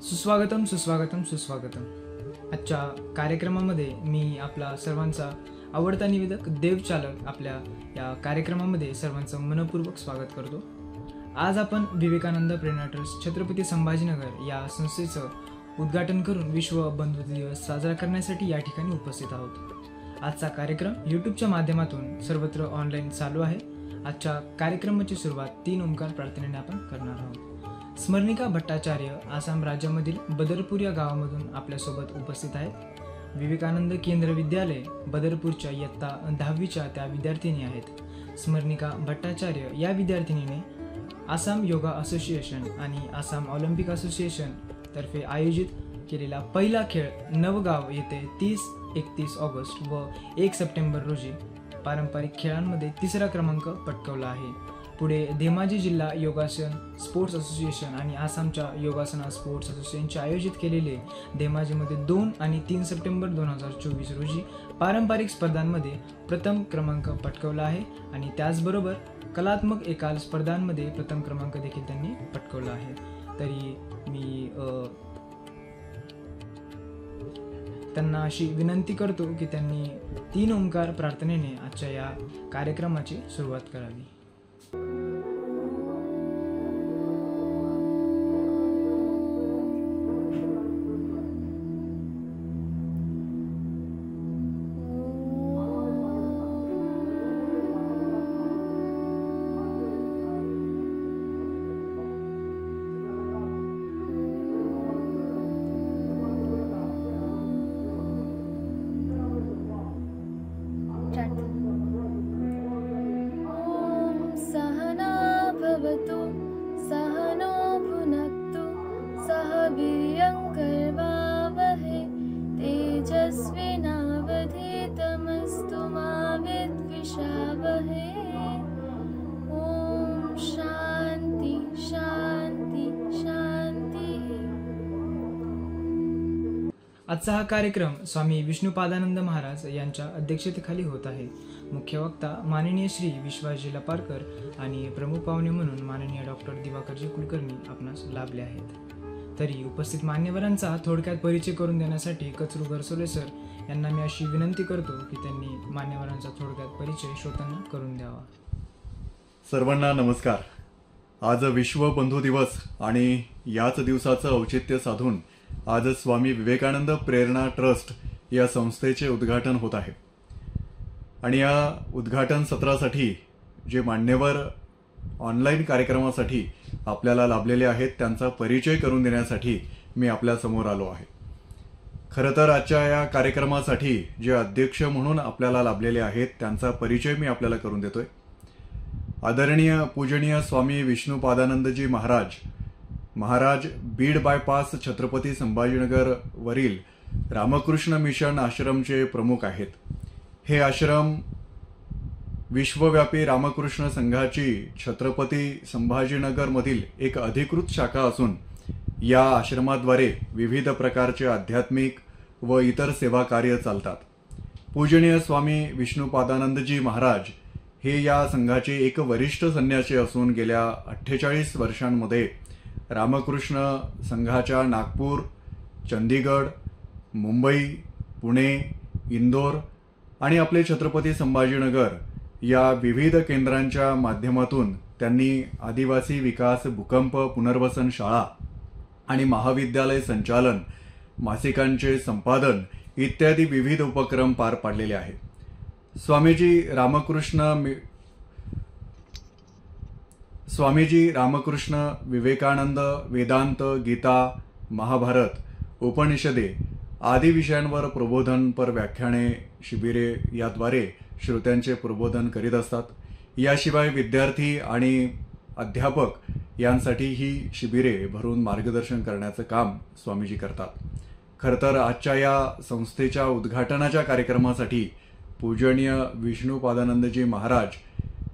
सुस्वागतम सुस्वागतम सुस्वागतम। आजच्या कार्यक्रमामध्ये मी आपला सर्वांचा आवडता निवेदक देवचालक आपल्या या कार्यक्रमामध्ये सर्वांचं मनपूर्वक स्वागत करतो। आज आपण विवेकानंद प्रेरणा ट्रस्ट छत्रपती संभाजीनगर या संस्थेचं उद्घाटन करून विश्व बंधुत्व दिवस साजरा करण्यासाठी या ठिकाणी उपस्थित आहोत। आजचा कार्यक्रम यूट्यूबच्या माध्यमातून सर्वत्र ऑनलाईन चालू आहे। आजच्या कार्यक्रमाची सुरुवात 3 ओंकार प्रार्थनेने आपण करणार आहोत। स्मरणिका भट्टाचार्य आसाम राज्यामधील बदरपूर या गावामधून आपल्यासोबत उपस्थित आहेत। विवेकानंद केंद्र विद्यालय बदरपूरच्या इयत्ता 10वीच्या त्या विद्यार्थिनी आहेत। स्मरणिका भट्टाचार्य या विद्यार्थिनीने आसाम योगा असोसिएशन आणि आसाम ऑलिम्पिक असोसिएशन तर्फे आयोजित केलेला पहिला खेळ नवगाव येथे 30-31 ऑगस्ट व 1 सप्टेंबर रोजी पारंपरिक खेळांमध्ये 3रा क्रमांक पटकावला आहे। पुढे धेमाजी जिल्हा योगासन स्पोर्ट्स असोसिएशन आणि आसामच्या योगासना स्पोर्ट्स असोसिएशनचे आयोजित केलेले धेमाजीमध्ये 2 आणि 3 सप्टेंबर 2024 रोजी पारंपरिक स्पर्धांमध्ये प्रथम क्रमांक पटकावला आहे आणि त्याचबरोबर कलात्मक एकाल स्पर्धांमध्ये प्रथम क्रमांक देखील त्यांनी पटकावला आहे। तरी मी त्यांना अशी विनंती करतो की त्यांनी 3 ओंकार प्रार्थनेने आजच्या या कार्यक्रमाची सुरुवात करावी। आजचा हा कार्यक्रम स्वामी विष्णुपादानंद महाराज यांच्या अध्यक्षतेखाली होत आहे। मुख्य वक्ता माननीय श्री विश्वासजी लपारकर आणि प्रमुख पाहुणे म्हणून माननीय डॉक्टर दिवाकरजी कुलकर्णी आपणास लाभले आहेत। तरी उपस्थित मान्यवरांचा थोडक्यात परिचय करून देण्यासाठी कचरू गरसोले सर यांना मी अशी विनंती करतो की त्यांनी मान्यवरांचा थोडक्यात परिचय श्रोत्यांना करून द्यावा। सर्वांना नमस्कार। आज विश्व बंधू दिवस आणि याच दिवसाचं औचित्य साधून आज स्वामी विवेकानंद प्रेरणा ट्रस्ट या संस्थेचे उद्घाटन होत आहे आणि या उद्घाटन सत्रासाठी जे मान्यवर ऑनलाईन कार्यक्रमासाठी आपल्याला लाभलेले आहेत त्यांचा परिचय करून देण्यासाठी मी आपल्या समोर आलो आहे। खरं तर आजच्या या कार्यक्रमासाठी जे अध्यक्ष म्हणून आपल्याला लाभलेले आहेत त्यांचा परिचय मी आपल्याला करून देतोय। आदरणीय पूजनीय स्वामी विष्णुपादानंदजी महाराज बीड बायपास छत्रपती संभाजीनगर वरील रामकृष्ण मिशन आश्रमचे प्रमुख आहेत। हे आश्रम विश्वव्यापी रामकृष्ण संघाची छत्रपती संभाजीनगर मधील एक अधिकृत शाखा असून या आश्रमाद्वारे विविध प्रकारचे आध्यात्मिक व इतर सेवा कार्य चालतात। पूजनीय स्वामी विष्णुपादानंदजी महाराज हे या संघाचे एक वरिष्ठ संन्यासी असून गेल्या 48 वर्षांमध्ये रामकृष्ण संघाच्या नागपूर, चंदीगड, मुंबई, पुणे, इंदोर आणि आपले छत्रपती संभाजीनगर या विविध केंद्रांच्या माध्यमातून त्यांनी आदिवासी विकास, भूकंप पुनर्वसन शाळा आणि महाविद्यालय संचालन, मासिकांचे संपादन इत्यादी विविध उपक्रम पार पाडलेले आहेत। स्वामीजी रामकृष्ण विवेकानंद वेदांत, गीता, महाभारत, उपनिषदे आदी विषयांवर प्रबोधनपर व्याख्याने, शिबिरे याद्वारे श्रोत्यांचे प्रबोधन करीत असतात। याशिवाय विद्यार्थी आणि अध्यापक यांसाठी ही शिबिरे भरून मार्गदर्शन करण्याचं काम स्वामीजी करतात। खरं तर आजच्या या संस्थेच्या उद्घाटनाच्या कार्यक्रमासाठी पूजनीय विष्णुपादानंदजी महाराज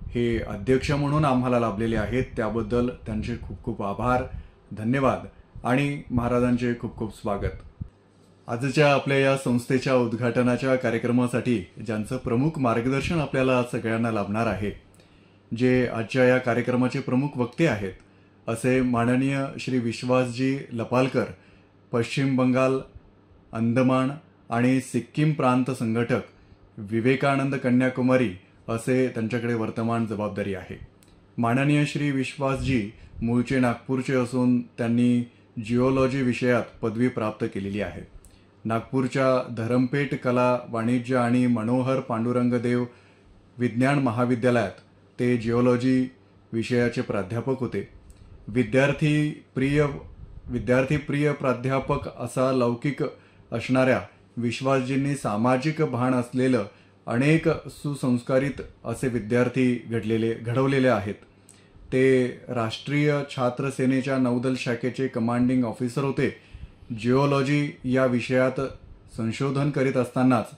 हे अध्यक्ष म्हणून आम्हाला लाभलेले आहेत, त्याबद्दल त्यांचे खूप खूप आभार, धन्यवाद आणि महाराजांचे खूप खूप स्वागत। आजच्या आपल्या या संस्थेच्या उद्घाटनाच्या कार्यक्रमासाठी ज्यांचं प्रमुख मार्गदर्शन आपल्याला सगळ्यांना लाभणार आहे, जे आजच्या या कार्यक्रमाचे प्रमुख वक्ते आहेत, असे माननीय श्री विश्वासजी लपालकर पश्चिम बंगाल, अंदमान आणि सिक्कीम प्रांत संघटक, विवेकानंद कन्याकुमारी असे त्यांच्याकडे वर्तमान जबाबदारी आहे. माननीय श्री विश्वासजी मूळचे नागपूरचे असून त्यांनी जिओलॉजी विषयात पदवी प्राप्त केलेली आहे. नागपूरच्या धरमपेठ कला, वाणिज्य आणि मनोहर पांडुरंग देव विज्ञान महाविद्यालयात ते जिओलॉजी विषयाचे प्राध्यापक होते. विद्यार्थी प्रिय प्राध्यापक असा लौकिक असणाऱ्या विश्वासजींनी सामाजिक भान असलेलं अनेक सुसंस्कारित असे विद्यार्थी घडवलेले आहेत. ते राष्ट्रीय छात्र सेनेच्या नौदल शाखेचे कमांडिंग ऑफिसर होते. जिओलॉजी या विषयात संशोधन करीत असतानाच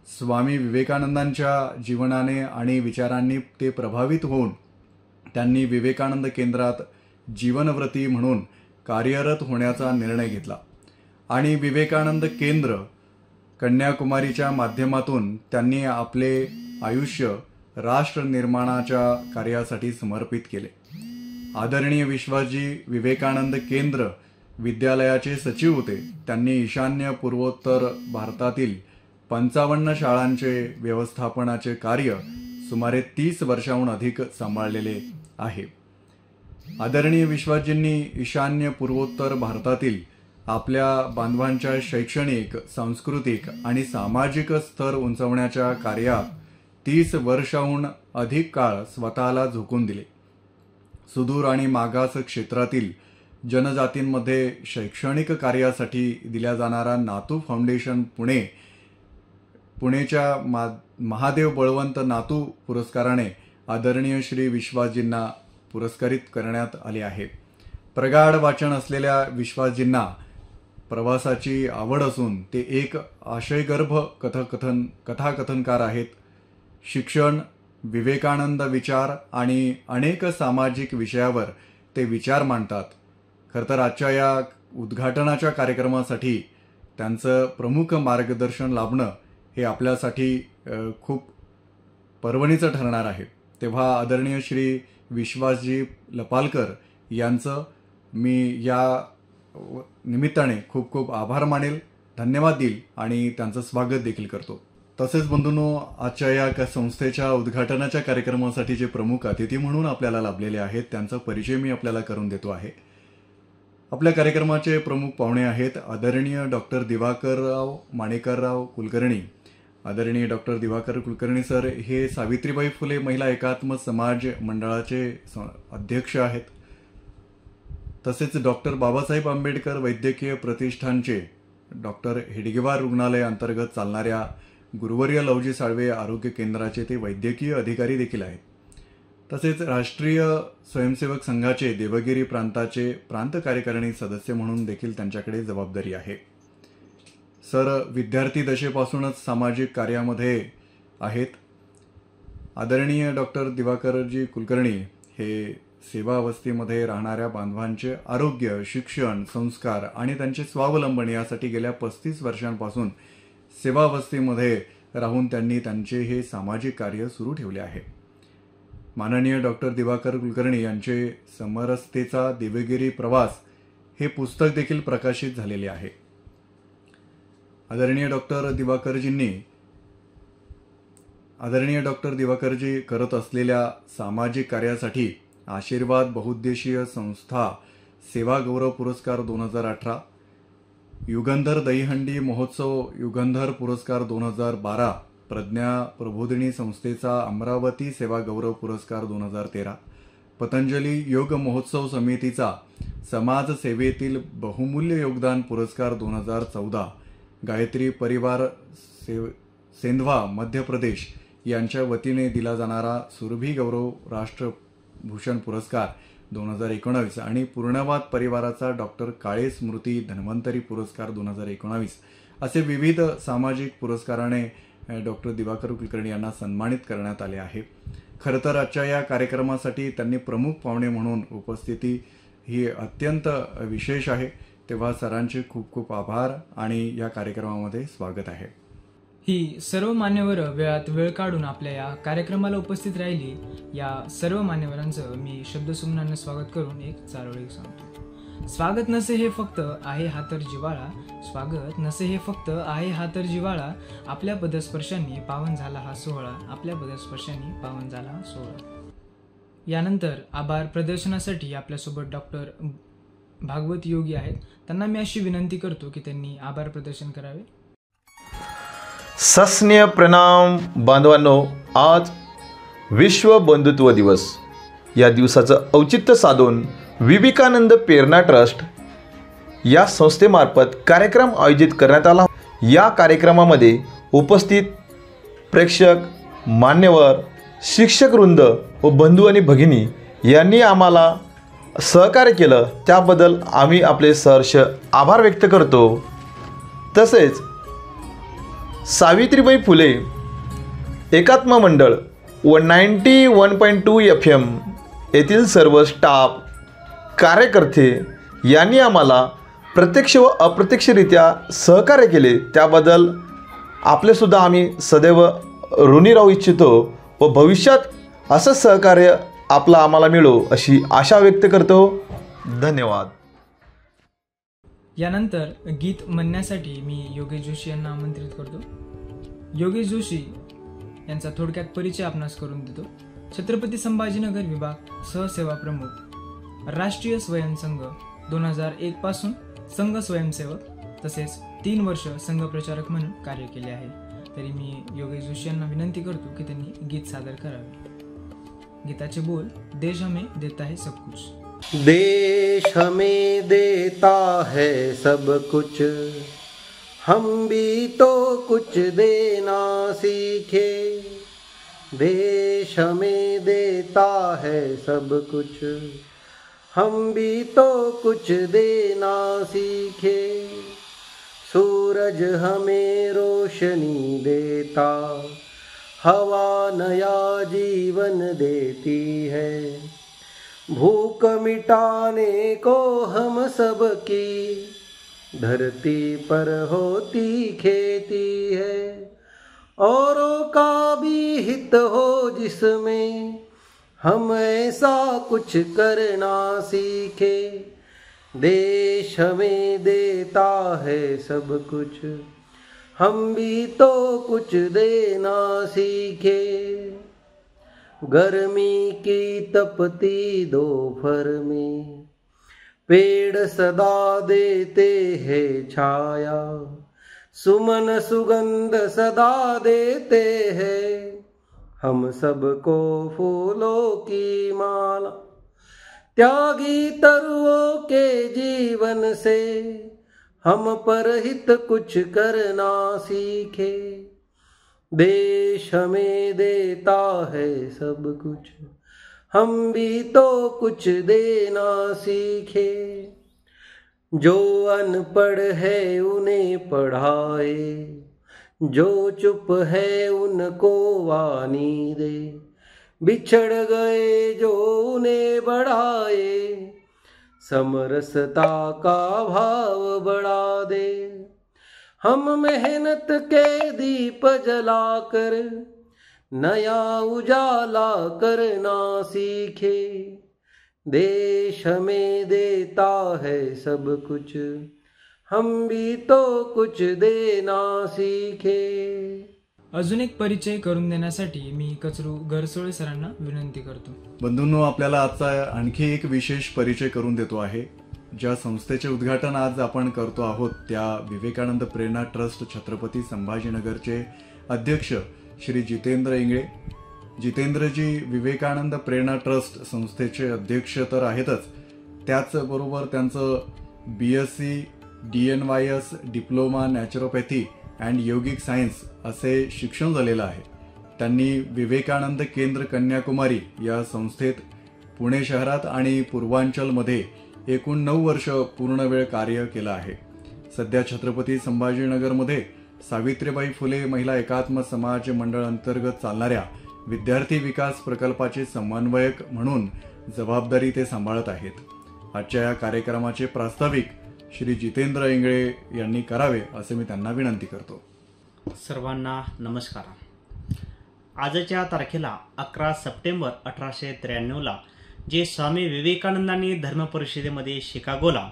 स्वामी विवेकानंदांच्या जीवनाने आणि विचारांनी ते प्रभावित होऊन त्यांनी विवेकानंद केंद्रात जीवनव्रती म्हणून कार्यरत होण्याचा निर्णय घेतला आणि विवेकानंद केंद्र कन्याकुमारीच्या माध्यमातून त्यांनी आपले आयुष्य राष्ट्र निर्माणाच्या कार्यासाठी समर्पित केले. आदरणीय विश्वासजी विवेकानंद केंद्र विद्यालयाचे सचिव होते. त्यांनी ईशान्य पूर्वोत्तर भारतातील 55 शाळांचे व्यवस्थापनाचे कार्य सुमारे 30 वर्षांहून अधिक सांभाळलेले आहे. आदरणीय विश्वासजींनी ईशान्य पूर्वोत्तर भारतातील आपल्या बांधवांच्या शैक्षणिक, सांस्कृतिक आणि सामाजिक स्तर उंचावण्याच्या कार्यात 30 वर्षांहून अधिक काळ स्वतःला झोकून दिले. सुदूर आणि मागास क्षेत्रातील जनजातींमध्ये शैक्षणिक कार्यासाठी दिल्या जाणारा नातू फाउंडेशन पुणेच्या महादेव बळवंत नातू पुरस्काराने आदरणीय श्री विश्वासजींना पुरस्कारित करण्यात आले आहे. प्रगाढ वाचन असलेल्या विश्वासजींना प्रवासाची आवड असून ते एक आशयगर्भ कथाकथनकार आहेत. शिक्षण, विवेकानंद विचार आणि अनेक सामाजिक विषयावर ते विचार मांडतात. खरं तर आजच्या या उद्घाटनाच्या कार्यक्रमासाठी त्यांचं प्रमुख मार्गदर्शन लाभणं हे आपल्यासाठी खूप पर्वणीचं ठरणार आहे. तेव्हा आदरणीय श्री विश्वासजी लपालकर यांचं मी या निमित्ताने खूप खूप आभार मानेल, धन्यवाद देईल आणि त्यांचं स्वागत देखील करतो. तसेच बंधूंनो, आजच्या या संस्थेच्या उद्घाटनाच्या कार्यक्रमासाठी जे प्रमुख अतिथी म्हणून आपल्याला लाभलेले आहेत त्यांचा परिचय मी आपल्याला करून देतो आहे. आपल्या कार्यक्रमाचे प्रमुख पाहुणे आहेत आदरणीय डॉक्टर दिवाकरराव माणेकरराव कुलकर्णी. आदरणीय डॉक्टर दिवाकर कुलकर्णी सर हे सावित्रीबाई फुले महिला एकात्म समाज मंडळाचे अध्यक्ष आहेत. तसेच डॉक्टर बाबासाहेब आंबेडकर वैद्यकीय प्रतिष्ठानचे डॉक्टर हेडगेवार रुग्णालय अंतर्गत चालणाऱ्या गुरुवर्य लवजी साळवे आरोग्य केंद्राचे ते वैद्यकीय अधिकारी देखील आहेत. तसेच राष्ट्रीय स्वयंसेवक संघाचे देवगिरी प्रांताचे प्रांत कार्यकारिणी सदस्य म्हणून देखील त्यांच्याकडे जबाबदारी आहे. सर विद्यार्थी दशेपासूनच सामाजिक कार्यामध्ये आहेत. आदरणीय डॉक्टर दिवाकरजी कुलकर्णी हे सेवावस्थेमध्ये राहणाऱ्या बांधवांचे आरोग्य, शिक्षण, संस्कार आणि त्यांचे स्वावलंबन यासाठी गेल्या 35 वर्षांपासून सेवावस्थेमध्ये राहून त्यांनी त्यांचे हे सामाजिक कार्य सुरू ठेवले आहे. माननीय डॉक्टर दिवाकर कुलकर्णी यांचे समरसतेचा देवगिरी प्रवास हे पुस्तक देखील प्रकाशित झालेले आहे. आदरणीय डॉक्टर दिवाकरजी करत असलेल्या सामाजिक कार्यासाठी आशीर्वाद बहुउद्देशीय संस्था सेवा गौरव पुरस्कार 2018, युगंधर दहीहंडी महोत्सव युगंधर पुरस्कार 2012, प्रज्ञा प्रबोधिनी संस्थेचा अमरावती सेवा गौरव पुरस्कार 2013, पतंजली योग महोत्सव समितीचा समाज सेवेतील बहुमूल्य योगदान पुरस्कार 2014, गायत्री परिवार सेंधवा मध्य प्रदेश यांच्या वतीने दिला जाणारा सुरभी गौरव राष्ट्रभूषण पुरस्कार 2019 आणि पूर्णवाद परिवाराचा डॉक्टर काळे स्मृती धन्वंतरी पुरस्कार 2019 असे विविध सामाजिक पुरस्काराने डॉक्टर दिवाकर कुलकर्णी यांना सन्मानित करण्यात आले आहे. खरं तर आजच्या या कार्यक्रमासाठी त्यांनी प्रमुख पाहुणे म्हणून उपस्थिती ही अत्यंत विशेष आहे. तेव्हा सरांचे खूप खूप आभार आणि या कार्यक्रमामध्ये स्वागत आहे. ही सर्व मान्यवर वेळात वेळ काढून आपल्या या कार्यक्रमाला उपस्थित राहिली. या सर्व मान्यवरांचं मी शब्दसुमनानं स्वागत करून एक चारोळी सांगतो. स्वागत नसे हे फक्त आहे हा तर जिव्हाळा, स्वागत नसे हे फक्त आहे हा तर जिव्हाळा, आपल्या पदस्पर्शांनी पावन झाला हा सोहळा, आपल्या पदस्पर्शांनी पावन झाला हा सोहळा. यानंतर आभार प्रदर्शनासाठी आपल्यासोबत डॉक्टर भागवत योगी आहेत. त्यांना मी अशी विनंती करतो की त्यांनी आभार प्रदर्शन करावे. सस्नेह प्रणाम बांधवांनो, आज विश्व बंधुत्व दिवस. या दिवसाचं औचित्य साधून विवेकानंद प्रेरणा ट्रस्ट या संस्थेमार्फत कार्यक्रम आयोजित करण्यात आला. या कार्यक्रमामध्ये उपस्थित प्रेक्षक, मान्यवर, शिक्षकवृंद व बंधू आणि भगिनी यांनी आम्हाला सहकार्य केलं, त्याबद्दल आम्ही आपले सहर्ष आभार व्यक्त करतो. तसेच सावित्रीबाई फुले एकात्म मंडळ व 91.2 FM येथील सर्व स्टाफ, कार्यकर्ते यांनी आम्हाला प्रत्यक्ष व अप्रत्यक्षरित्या सहकार्य केले, त्याबद्दल आपलेसुद्धा आम्ही सदैव ऋणी राहू इच्छितो व भविष्यात असं सहकार्य आपलं आम्हाला मिळो अशी आशा व्यक्त करतो. धन्यवाद. यानंतर गीत म्हणण्यासाठी मी योगेश जोशी यांना आमंत्रित करतो. योगेश जोशी यांचा थोडक्यात परिचय आपणास करून देतो. छत्रपती संभाजीनगर विभाग सहसेवा प्रमुख, राष्ट्रीय स्वयंसंघ 2001 पासून संघ स्वयंसेवक, तसेच 3 वर्ष संघ प्रचारक म्हणून कार्य केले आहे. तरी मी योगेश जोशी यांना विनंती करतो की त्यांनी गीत सादर करावे. गीताचे बोल. देश हमें देता है सब कुछ, देश हमें देता है सब कुछ, हम भी तो कुछ देना सीखे. देश हमें देता है सब कुछ, हम भी तो कुछ देना सीखे. सूरज हमें रोशनी देता, हवा नया जीवन देती है. भूख मिटाने को हम सब की धरती पर होती खेती है. औरों का भी हित हो जिसमें हम ऐसा कुछ करना सीखे. देश हमें देता है सब कुछ, हम भी तो कुछ देना सीखे. गर्मी की तपती दोपहर में पेड़ सदा देते हैं छाया. सुमन सुगंध सदा देते हैं, हम सबको फूलों की माला. त्यागी तरुओं के जीवन से हम पर हित कुछ करना सीखे. देश हमें देता है सब कुछ, हम भी तो कुछ देना सीखे. जो अनपढ़ है उन्हें पढ़ाए, जो चुप है उनको वाणी दे. बिछड़ गए जो उन्हें बढ़ाए, समरसता का भाव बढ़ा दे. हम मेहनत के दीप जलाकर नया उजाला करना सीखे. देश हमें देता है सब कुछ, हम भी तो कुछ देना सीखे. अजून एक परिचय करून देण्यासाठी मी कचरू घरसोळे सरांना विनंती करतो. बंधूंनो, आपल्याला आजचा आणखी एक विशेष परिचय करून देतो आहे. ज्या संस्थेचे उद्घाटन आज आपण करतो आहोत त्या विवेकानंद प्रेरणा ट्रस्ट छत्रपती संभाजीनगरचे अध्यक्ष श्री जितेंद्र इंगळे. जितेंद्रजी विवेकानंद प्रेरणा ट्रस्ट संस्थेचे अध्यक्ष तर आहेतच, त्याचबरोबर त्यांचं BSc DNYS diploma naturopathy and yogic science असे शिक्षण झालेलं आहे. त्यांनी विवेकानंद केंद्र कन्याकुमारी या संस्थेत पुणे शहरात आणि पूर्वांचलमध्ये एकूण 9 वर्ष पूर्ण वेळ कार्य केलं आहे. सध्या छत्रपती संभाजीनगरमध्ये सावित्रीबाई फुले महिला एकात्म समाज मंडळ अंतर्गत चालणाऱ्या विद्यार्थी विकास प्रकल्पाचे समन्वयक म्हणून जबाबदारी ते सांभाळत आहेत. आजच्या या कार्यक्रमाचे प्रास्ताविक श्री जितेंद्र इंगळे यांनी करावे असे मी त्यांना विनंती करतो. सर्वांना नमस्कार. आजच्या तारखेला 11 सप्टेंबर 1893ला जे स्वामी विवेकानंदांनी धर्मपरिषदेमध्ये शिकागोला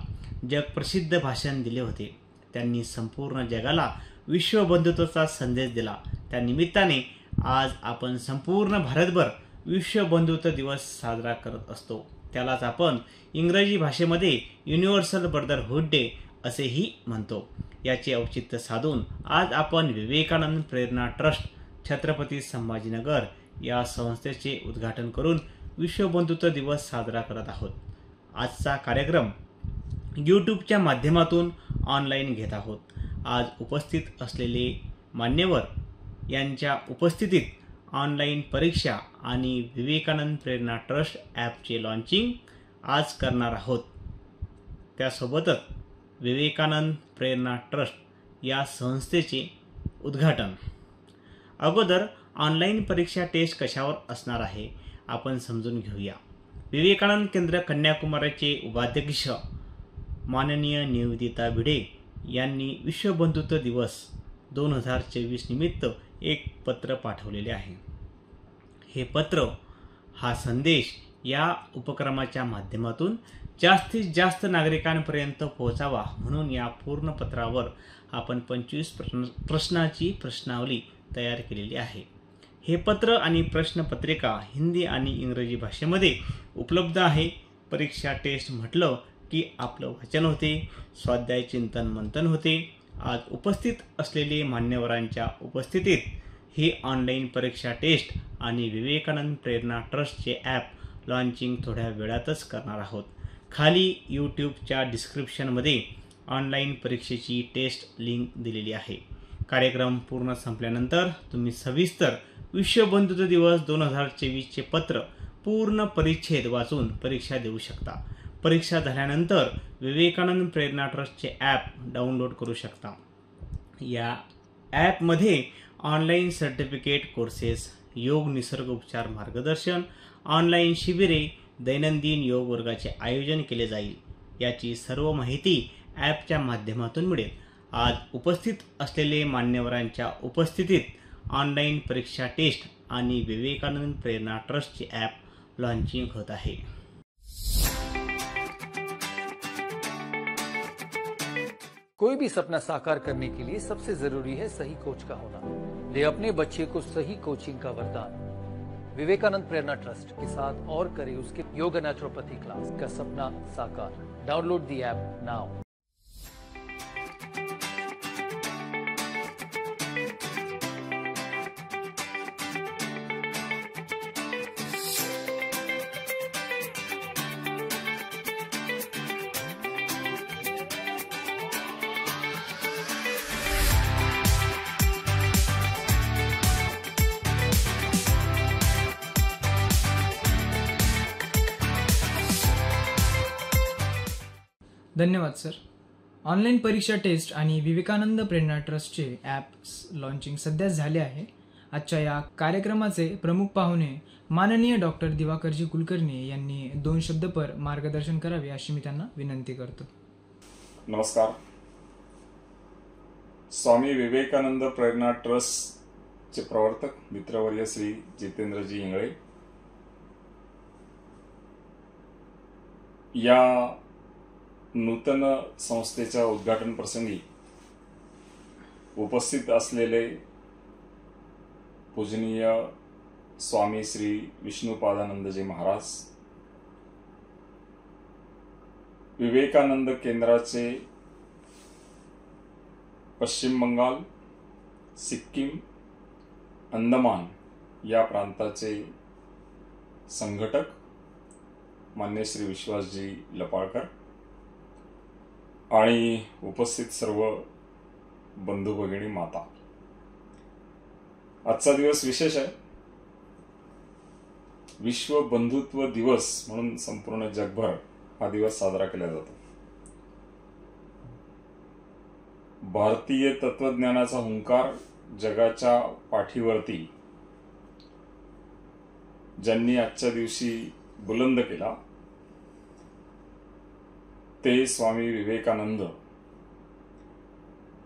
जगप्रसिद्ध भाषण दिले होते. त्यांनी संपूर्ण जगाला विश्वबंधुत्वाचा संदेश दिला. त्या निमित्ताने आज आपण संपूर्ण भारतभर विश्वबंधुत्व दिवस साजरा करत असतो. त्यालाच आपण इंग्रजी भाषेमध्ये युनिव्हर्सल ब्रदरहूड डे असेही म्हणतो. याचे औचित्य साधून आज आपण विवेकानंद प्रेरणा ट्रस्ट छत्रपती संभाजीनगर या संस्थेचे उद्घाटन करून विश्वबंधुत्व दिवस साजरा करत आहोत. आजचा कार्यक्रम यूट्यूबच्या माध्यमातून ऑनलाईन घेत आहोत. आज उपस्थित असलेले मान्यवर यांच्या उपस्थितीत ऑनलाईन परीक्षा आणि विवेकानंद प्रेरणा ट्रस्ट ॲपचे लॉन्चिंग आज करणार आहोत. त्यासोबतच विवेकानंद प्रेरणा ट्रस्ट या संस्थेचे उद्घाटन. अगोदर ऑनलाईन परीक्षा टेस्ट कशावर असणार आहे आपण समजून घेऊया. विवेकानंद केंद्र कन्याकुमारीचे उपाध्यक्ष माननीय निवेदिता भिडे यांनी विश्वबंधुत्व दिवस 2024 निमित्त एक पत्र पाठवलेले आहे. हे पत्र हा संदेश या उपक्रमाच्या माध्यमातून जास्तीत जास्त नागरिकांपर्यंत पोहोचावा म्हणून या पूर्ण पत्रावर आपण 25 प्रश्नाची प्रश्नावली तयार केलेली आहे. हे पत्र आणि प्रश्नपत्रिका हिंदी आणि इंग्रजी भाषेमध्ये उपलब्ध आहे. परीक्षा टेस्ट म्हटलं की आपलं वाचन होते, स्वाध्याय चिंतन मंथन होते. आज उपस्थित असलेले मान्यवरांच्या उपस्थितीत ही ऑनलाईन परीक्षा टेस्ट आणि विवेकानंद प्रेरणा ट्रस्टचे ॲप लॉन्चिंग थोड्या वेळातच करणार आहोत. खाली यूट्यूबच्या डिस्क्रिप्शनमध्ये ऑनलाईन परीक्षेची टेस्ट लिंक दिलेली आहे. कार्यक्रम पूर्ण संपल्यानंतर तुम्ही सविस्तर विश्वबंधुत्व दिवस 2024चे पत्र पूर्ण परिच्छेद वाचून परीक्षा देऊ शकता. परीक्षा झाल्यानंतर विवेकानंद प्रेरणा ट्रस्टचे ॲप डाउनलोड करू शकता. या ॲपमध्ये ऑनलाईन सर्टिफिकेट कोर्सेस, योग निसर्ग उपचार मार्गदर्शन, ऑनलाईन शिबिरे, दैनंदिन योग वर्गाचे आयोजन केले जाईल. याची सर्व माहिती ॲपच्या माध्यमातून मिळेल. आज उपस्थित असलेले मान्यवरांच्या उपस्थितीत ऑनलाईन परीक्षा टेस्ट आणि विवेकानंद प्रेरणा ट्रस्टचे ॲप लॉन्चिंग होत आहे. कोई भी सपना साकार करने के लिए सबसे जरूरी है सही कोच का होना. ले अपने बच्चे को सही कोचिंग का वरदान. विवेकानंद प्रेरणा ट्रस्ट के साथ और करे उसके योग नेचुरोपैथी क्लास का सपना साकार. Download the app now. धन्यवाद सर. ऑनलाईन परीक्षा टेस्ट आणि विवेकानंद प्रेरणा ट्रस्टचे ॲप्स लॉन्चिंग सध्या झाले आहे. आजच्या या कार्यक्रमाचे प्रमुख पाहुणे माननीय डॉक्टर दिवाकरजी कुलकर्णी यांनी 2 शब्दपर मार्गदर्शन करावे अशी मी त्यांना विनंती करतो. नमस्कार. स्वामी विवेकानंद प्रेरणा ट्रस्टचे प्रवर्तक मित्रवर्य श्री जितेंद्रजी इंगळे या नूतन संस्थेच्या उद्घाटन प्रसंगी उपस्थित असलेले पूजनीय स्वामी श्री विष्णुपादानंदजी महाराज, विवेकानंद केंद्राचे पश्चिम बंगाल, सिक्कीम, अंदमान या प्रांताचे संघटक मान्य श्री विश्वासजी लपाळकर आणि उपस्थित सर्व बंधू भगिनी माता. आजचा दिवस विशेष आहे. विश्व बंधुत्व दिवस म्हणून संपूर्ण जगभर हा दिवस साजरा केला जातो. भारतीय तत्वज्ञानाचा हुंकार जगाच्या पाठीवरती ज्यांनी आजच्या दिवशी बुलंद केला ते स्वामी विवेकानंद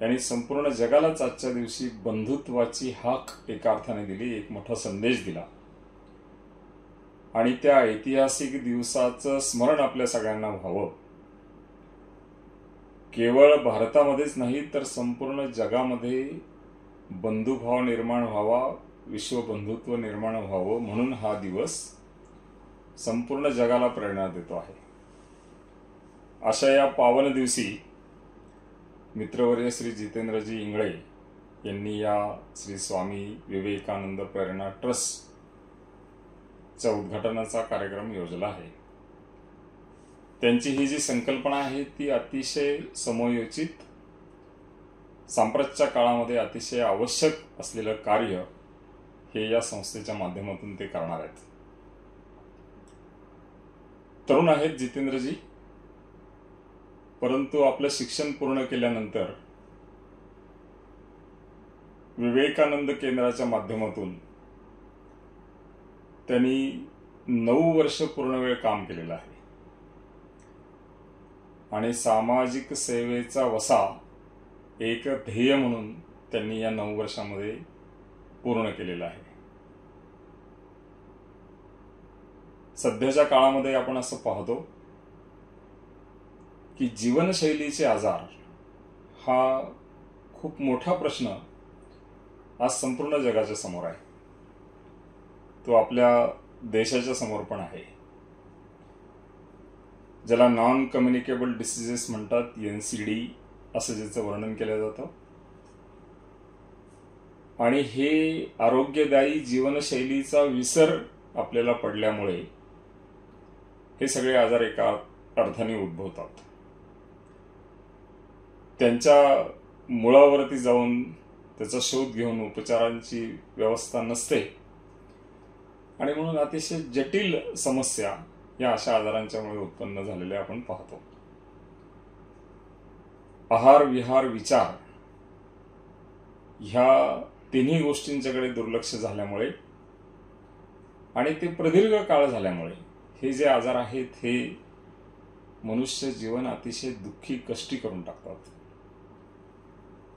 यांनी संपूर्ण जगालाच आजच्या दिवशी बंधुत्वाची हाक एका अर्थाने दिली, एक मोठा संदेश दिला. आणि त्या ऐतिहासिक दिवसाचं स्मरण आपल्या सगळ्यांना व्हावं. केवळ भारतामध्येच नाही तर संपूर्ण जगामध्ये बंधुभाव निर्माण व्हावा, विश्वबंधुत्व निर्माण व्हावं म्हणून हा दिवस संपूर्ण जगाला प्रेरणा देतो आहे. अशा या पावन दिवशी मित्रवर्य श्री जितेंद्रजी इंगळे यांनी या श्री स्वामी विवेकानंद प्रेरणा ट्रस्टच्या उद्घाटनाचा कार्यक्रम योजला आहे. त्यांची ही जी संकल्पना आहे ती अतिशय समयोचित, सांप्रतच्या काळामध्ये अतिशय आवश्यक असलेलं कार्य हे या संस्थेच्या माध्यमातून ते करणार आहेत. तरुण आहेत जितेंद्रजी, परंतु आपलं शिक्षण पूर्ण केल्यानंतर विवेकानंद केंद्राच्या माध्यमातून त्यांनी 9 वर्ष पूर्ण वेळ काम केलेलं आहे आणि सामाजिक सेवेचा वसा एक ध्येय म्हणून त्यांनी या 9 वर्षामध्ये पूर्ण केलेला आहे. सध्याच्या काळामध्ये आपण असं पाहतो की जीवनशैलीचे आजार हा खूप मोठा प्रश्न आज संपूर्ण जगाच्या समोर आहे. तो आपल्या देशाच्या समोर पण आहे. ज्याला नॉन कम्युनिकेबल डिसीजेस म्हणतात, NCD असं ज्याचं वर्णन केलं जातं. आणि हे आरोग्यदायी जीवनशैलीचा विसर आपल्याला पडल्यामुळे हे सगळे आजार एका अर्थाने उद्भवतात. त्यांच्या मुळावरती जाऊन त्याचा शोध घेऊन उपचारांची व्यवस्था नसते आणि म्हणून अतिशय जटिल समस्या या अशा आजारांच्यामुळे उत्पन्न झालेल्या आपण पाहतो. आहार, विहार, विचार ह्या तिन्ही गोष्टींच्याकडे दुर्लक्ष झाल्यामुळे आणि ते प्रदीर्घ काळ झाल्यामुळे हे जे आजार आहेत हे मनुष्य जीवन अतिशय दुःखी, कष्टी करून टाकतात.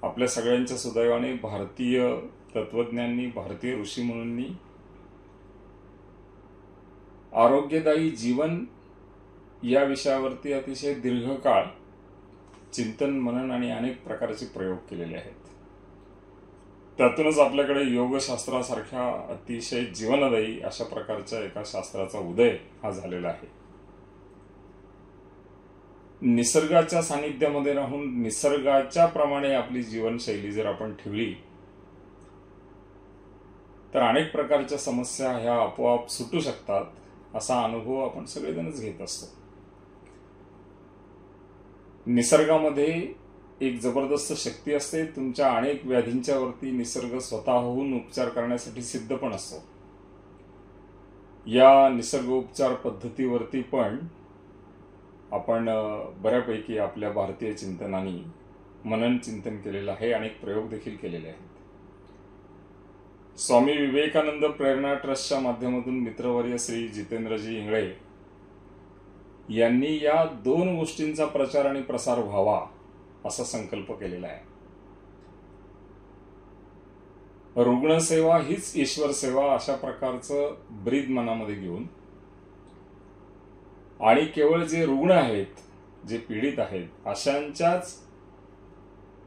आपल्या सगळ्यांच्या सुदैवाने भारतीय तत्वज्ञांनी, भारतीय ऋषीमुनींनी आरोग्यदायी जीवन या विषयावरती अतिशय दीर्घकाळ चिंतन, मनन आणि अनेक प्रकारचे प्रयोग केलेले आहेत. त्यातूनच आपल्याकडे योगशास्त्रासारख्या अतिशय जीवनदायी अशा प्रकारच्या एका शास्त्राचा उदय हा झालेला आहे. निसर्गाच्या सानिध्यामध्ये राहून निसर्गाच्या प्रमाणे आपली जीवनशैली जर आपण ठेवली तर अनेक प्रकारच्या समस्या ह्या आपोआप सुटू शकतात, असा अनुभव आपण सगळेजणच घेत असतो. निसर्गामध्ये एक जबरदस्त शक्ती असते. तुमच्या अनेक व्याधींच्या वरती निसर्ग स्वतःहून उपचार करण्यासाठी सिद्ध पण असतो. या निसर्गोपचार पद्धतीवरती पण आपण बऱ्यापैकी आपल्या भारतीय चिंतनांनी मनन चिंतन केलेलं आहे, अनेक प्रयोग देखील केलेले आहेत. स्वामी विवेकानंद प्रेरणा ट्रस्टच्या माध्यमातून मित्रवर्य श्री जितेंद्रजी इंगळे यांनी या 2 गोष्टींचा प्रचार आणि प्रसार व्हावा असा संकल्प केलेला आहे. रुग्णसेवा हीच ईश्वर सेवा अशा प्रकारचं ब्रीद मनामध्ये घेऊन आणि केवळ जे रुग्ण आहेत, जे पीडित आहेत, अशांच्याच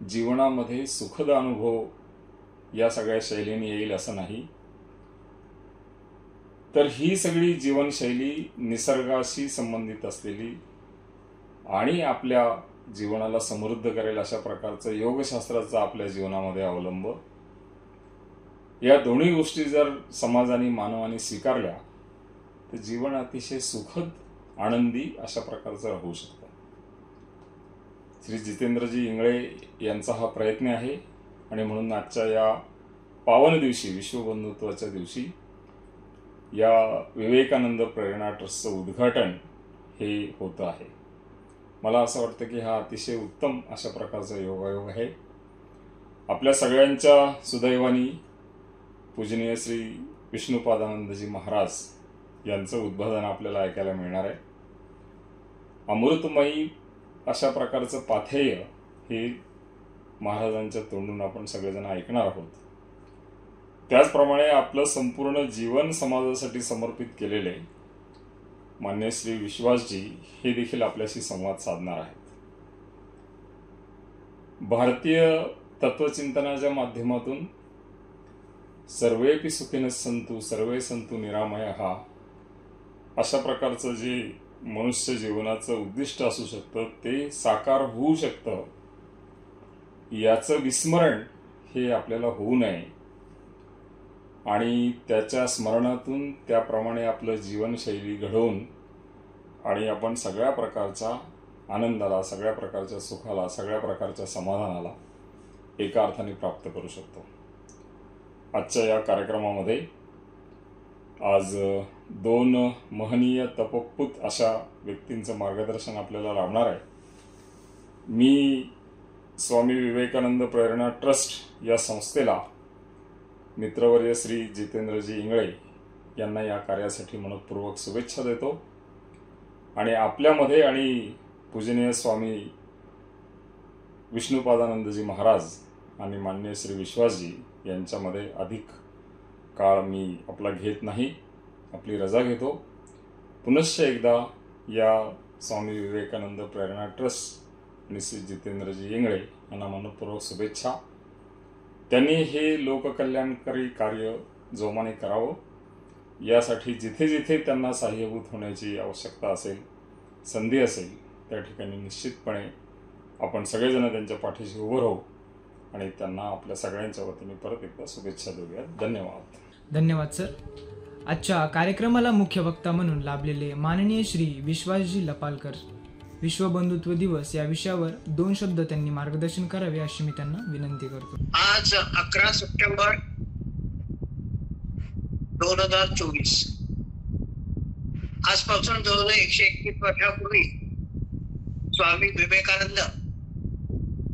जीवनामध्ये सुखद अनुभव या सगळ्या शैलीने येईल असं नाही, तर ही सगळी जीवनशैली निसर्गाशी संबंधित असलेली आणि आपल्या जीवनाला समृद्ध करेल अशा प्रकारचं योगशास्त्राचा आपल्या जीवनामध्ये अवलंब, या दोन्ही गोष्टी जर समाजाने, मानवाने स्वीकारल्या तर जीवन अतिशय सुखद, आनंदी अशा प्रकारचं राहू शकतं. श्री जितेंद्रजी इंगळे यांचा हा प्रयत्न आहे आणि म्हणून आजच्या या पावन दिवशी, विश्वबंधुत्वाच्या दिवशी, या विवेकानंद प्रेरणा ट्रस्टचं उद्घाटन हे होतं आहे. मला असं वाटतं की हा अतिशय उत्तम अशा प्रकारचा योगायोग आहे. आपल्या सगळ्यांच्या सुदैवानी पूजनीय श्री विष्णुपादानंदजी महाराज यांचं उद्बोधन आपल्याला ऐकायला मिळणार आहे. अमृतमयी अशा प्रकारचं पाथेय हे महाराजांच्या तोंडून आपण सगळेजण ऐकणार आहोत. त्याचप्रमाणे आपलं संपूर्ण जीवन समाजासाठी समर्पित केलेले मान्य श्री विश्वासजी हे देखील आपल्याशी संवाद साधणार आहेत. भारतीय तत्वचिंतनाच्या माध्यमातून सर्वेपि सुखिनः सन्तु सर्वे सन्तु निरामयाः अशा प्रकारचं जे मनुष्य जीवनाचं उद्दिष्ट असू शकतं ते साकार होऊ शकतं, याचं विस्मरण हे आपल्याला होऊ नये आणि त्याच्या स्मरणातून त्याप्रमाणे आपलं जीवनशैली घडवून आणि आपण सगळ्या प्रकारच्या आनंदाला, सगळ्या प्रकारच्या सुखाला, सगळ्या प्रकारच्या समाधानाला एका अर्थाने प्राप्त करू शकतो. आजच्या या कार्यक्रमामध्ये आज 2 महनीय तपस्पूत अशा व्यक्तींचं मार्गदर्शन आपल्याला लाभणार आहे. मी स्वामी विवेकानंद प्रेरणा ट्रस्ट या संस्थेला मित्रवर्य श्री जितेंद्रजी इंगळे यांना या कार्यासाठी मनपूर्वक शुभेच्छा देतो आणि आपल्यामध्ये आणि पूजनीय स्वामी विष्णुपादानंदजी महाराज आणि मान्य श्री विश्वासजी यांच्यामध्ये अधिक काळ मी आपला घेत नाही, आपली रजा घेतो. पुनश्च एकदा या स्वामी विवेकानंद प्रेरणा ट्रस्ट आणि श्री जितेंद्रजी इंगळे यांना मनपूर्वक शुभेच्छा. त्यांनी हे लोककल्याणकारी कार्य जोमाने करावं, यासाठी जिथे जिथे त्यांना सहाय्यभूत होण्याची आवश्यकता असेल, संधी असेल, त्या ठिकाणी निश्चितपणे आपण सगळेजण त्यांच्या पाठीशी उभं राहू आणि त्यांना आपल्या सगळ्यांच्या वतीने परत एकदा शुभेच्छा देऊया. धन्यवाद. धन्यवाद सर. आजच्या कार्यक्रमाला मुख्य वक्ता म्हणून लाभलेले माननीय श्री विश्वासजी लपालकर, विश्वबंधुत्व दिवस या विषयावर 2 शब्द त्यांनी मार्गदर्शन करावे अशी मी त्यांना विनंती करतो. आज 11 सप्टेंबर 2024, आजपासून जवळजवळ 121 वर्षापूर्वी स्वामी विवेकानंद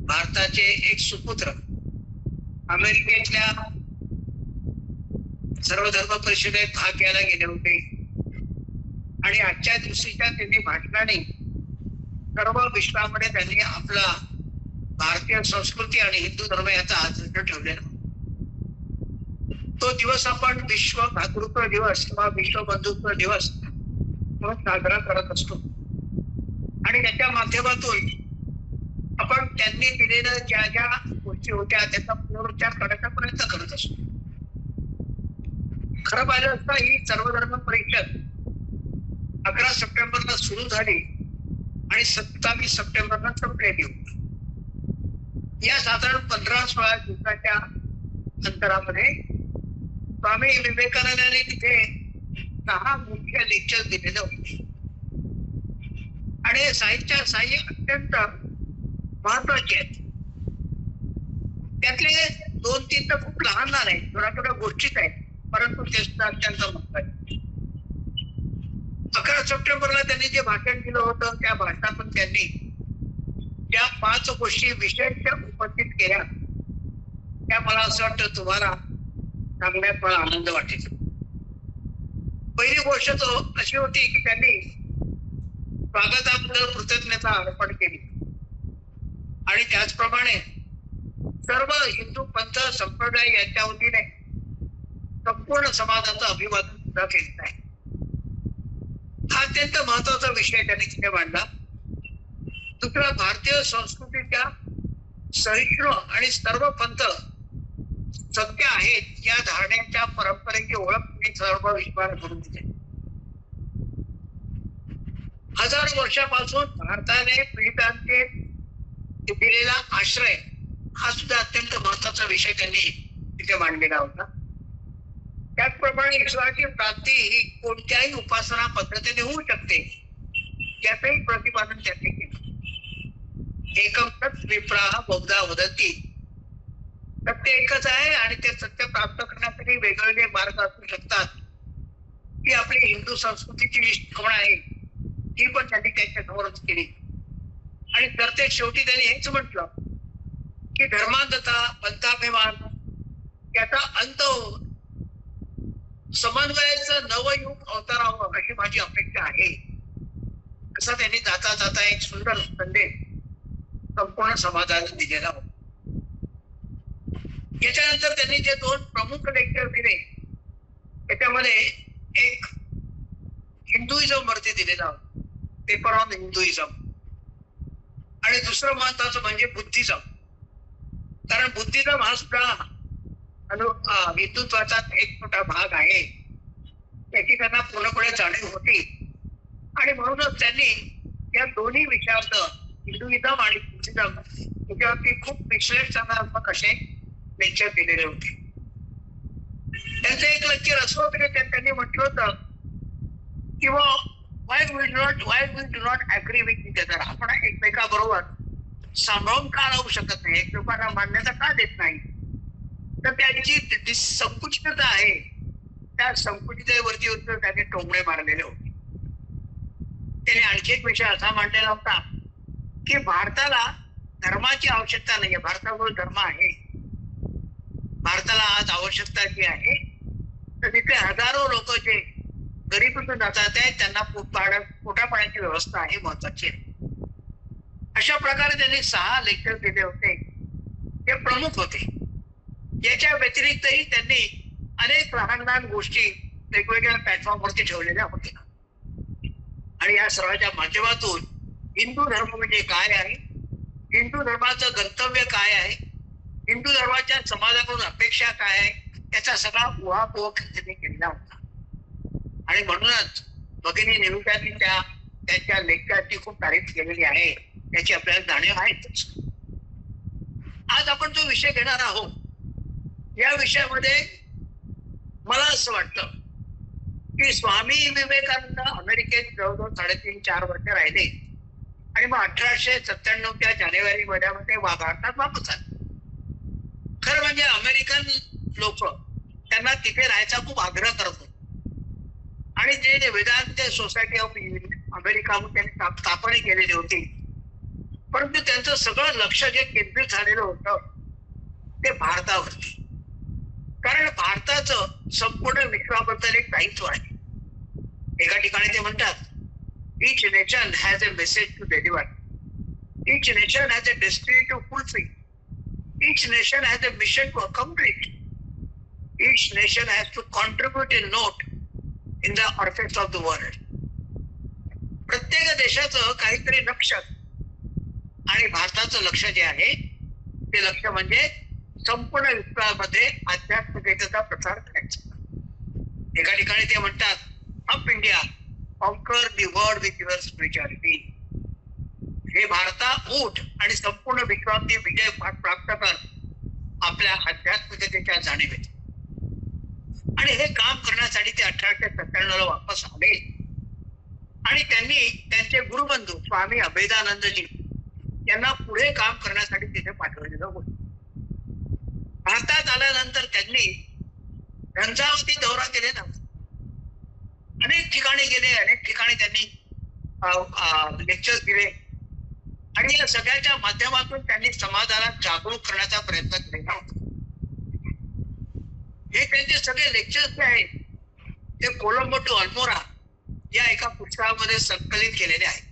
भारताचे एक सुपुत्र अमेरिकेतल्या सर्वधर्म परिषदेत भाग घ्यायला गेले होते आणि आजच्या दिवशीच्या त्यांनी भाषणाने सर्व विश्वामध्ये त्यांनी आपला भारतीय संस्कृती आणि हिंदू धर्म याचा आदर्श ठेवलेला. तो दिवस आपण विश्व भातृत्व दिवस किंवा विश्व बंधुत्व दिवस म्हणून साजरा करत असतो आणि त्याच्या माध्यमातून आपण त्यांनी दिलेल्या ज्या ज्या गोष्टी होत्या त्याचा पुनरुच्चार करण्याचा प्रयत्न करत असतो. खरं पाहिलं असता ही सर्वधर्म परिषद 11 सप्टेंबरला सुरू झाली आणि 27 सप्टेंबरला संपलेली होती. या साधारण 15-16 दिवसाच्या अंतरामध्ये स्वामी विवेकानंदांनी तिथे 6 मुख्य लेक्चर दिलेले होते आणि साहित्य अत्यंत महत्वाचे आहेत. त्यातले 2-3 तर खूप लहान आहेत, थोड्या गोष्टीच आहेत, परंतु ते सुद्धा अत्यंत महत्वाचे. 11 सप्टेंबरला त्यांनी जे भाषण दिलं होतं त्या भाषणातून त्यांनी ज्या 5 गोष्टी विशेष उपस्थित केल्या त्या मला असं वाटतं तुम्हाला सांगण्यात मला आनंद वाटेल. पहिली गोष्ट अशी होती की त्यांनी स्वागताबद्दल कृतज्ञता अर्पण केली आणि त्याचप्रमाणे सर्व हिंदू पंथ संप्रदाय यांच्या वतीने संपूर्ण समाजाचं अभिवादन सुद्धा केलेलं आहे. हा अत्यंत महत्वाचा विषय त्यांनी तिथे मांडला. दुसरा, भारतीय संस्कृतीच्या सहिष्णू आणि सर्व पंथ सत्य आहेत या धारणेच्या परंपरेची ओळख त्यांनी सर्व विश्वाला करून दिली. हजारो वर्षापासून भारताने पीडितांचे दिलेला आश्रय हा सुद्धा अत्यंत महत्वाचा विषय त्यांनी तिथे मांडलेला होता. त्याचप्रमाणे ईश्वराची प्राप्ती ही कोणत्याही उपासना पद्धतीने होऊ शकते याचंही प्रतिपादन त्यांनी केलं. एकम तत् विप्राः बहुधा वदन्ति, सत्य एकच आहे आणि ते सत्य प्राप्त करण्यासाठी वेगवेगळे मार्ग असू शकतात. ही आपली हिंदू संस्कृतीची जी शिकवण आहे ती पण त्यांनी त्यांच्या समोरच केली आणि तर ते शेवटी त्यांनी हेच म्हटलं की धर्मांधता, पंथाभिमान याचा अंत होऊन समन्वयाचं नवयुग अवतरावं अशी माझी अपेक्षा आहे, असा त्यांनी जाता जाता एक सुंदर संदेश संपूर्ण समाजाला दिलेला होता. याच्यानंतर त्यांनी जे 2 प्रमुख लेक्चर दिले त्याच्यामध्ये एक हिंदुइझम वरती दिलेला होता, पेपर ऑन हिंदुइझम. आणि दुसरं महत्वाचं म्हणजे बुद्धिझम. कारण बुद्धिझम हा सुद्धा हिंदुत्वाचा एक मोठा भाग आहे, त्याची त्यांना पूर्णपणे जाणीव होती. आणि म्हणूनच त्यांनी या दोन्ही विषयावर, हिंदुइझम आणि बुद्धिझम, याच्यावरती खूप विश्लेषणात्मक असे लेक्चर दिलेले होते. त्यांचं एक लेक्चर असं होतं की त्यांनी म्हटलं होतं किंवा why we do not agree with each other. आपण एकमेकाबरोबर सांभाळून का राहू शकत नाही, एकमेकांना मान्यता का देत नाही. तर त्यांची संकुचितता आहे, त्या संकुचिततेवरती त्यांनी टोमणे मारलेले होते. त्याने आणखी एक विषय असा मांडलेला होता की भारताला धर्माची आवश्यकता नाहीये, भारतावर धर्म आहे. भारताला आज आवश्यकता जी आहे तर तिथे हजारो लोक जे गरीबीतून जातात आहेत, त्यांना पोटापाण्याची व्यवस्था आहे महत्वाची आहे. अशा प्रकारे त्यांनी 6 लेक्चर दिले होते, ते प्रमुख होते. याच्या व्यतिरिक्तही त्यांनी अनेक लहान लहान गोष्टी वेगवेगळ्या प्लॅटफॉर्मवरती ठेवलेल्या होत्या. आणि या सर्वांच्या माध्यमातून हिंदू धर्म म्हणजे काय आहे, हिंदू धर्माचं गंतव्य काय आहे, हिंदू धर्माच्या समाजाकडून अपेक्षा काय आहे, याचा सगळा उहापोह त्यांनी केलेला होता. आणि म्हणूनच भगिनी निरुपतांनी त्यांच्या लेक्चरची खूप तारीफ केलेली आहे, त्याची आपल्याला जाणीव आहेच. आज आपण जो विषय घेणार आहोत, या विषयामध्ये मला असं वाटतं की स्वामी विवेकानंद अमेरिकेत जवळजवळ 3.5-4 वर्ष राहिले आणि मग 1897च्या जानेवारी महिन्यामध्ये भारतात वापस आले. खरं म्हणजे अमेरिकन लोक त्यांना तिथे राहायचा खूप आग्रह करत होते आणि जे वेदांत सोसायटी ऑफ अमेरिका त्यांनी स्थापना केलेली होती, परंतु त्यांचं सगळं लक्ष जे केंद्रित झालेलं होतं ते भारतावरती. कारण भारताचं संपूर्ण विश्वाबद्दल एक दायित्व आहे. एका ठिकाणी ते म्हणतात, each nation has a message to deliver, each nation has a destiny to fulfill, each nation has a mission to accomplish, each nation has to contribute a note in the orchestra of the world. प्रत्येक देशाचं काहीतरी लक्ष आणि भारताचं लक्ष जे आहे ते लक्ष म्हणजे संपूर्ण विश्वामध्ये आध्यात्मिकतेचा प्रसार करायचा. एका ठिकाणी ते म्हणतात, up India, conquer the world with your spirituality. हे भारता उठ आणि संपूर्ण विश्वामध्ये विजय प्राप्त कर आपल्या आध्यात्मिकतेच्या जाणीवेत. आणि हे काम करण्यासाठी ते 1897ला वापस आले आणि त्यांनी त्यांचे गुरुबंधू स्वामी अभेदानंदजी यांना पुढे काम करण्यासाठी तिथे पाठवलेलं होतं. भारतात आल्यानंतर त्यांनी झंझावती दौरा केलेला, अनेक ठिकाणी गेले, अनेक ठिकाणी त्यांनी लेक्चर दिले आणि या सगळ्याच्या माध्यमातून त्यांनी समाजाला जागरूक करण्याचा प्रयत्न केला होता. हे त्यांचे सगळे लेक्चर्स जे आहेत ते कोलंबो टू अल्मोरा या एका पुस्तकामध्ये संकलित केलेले आहेत.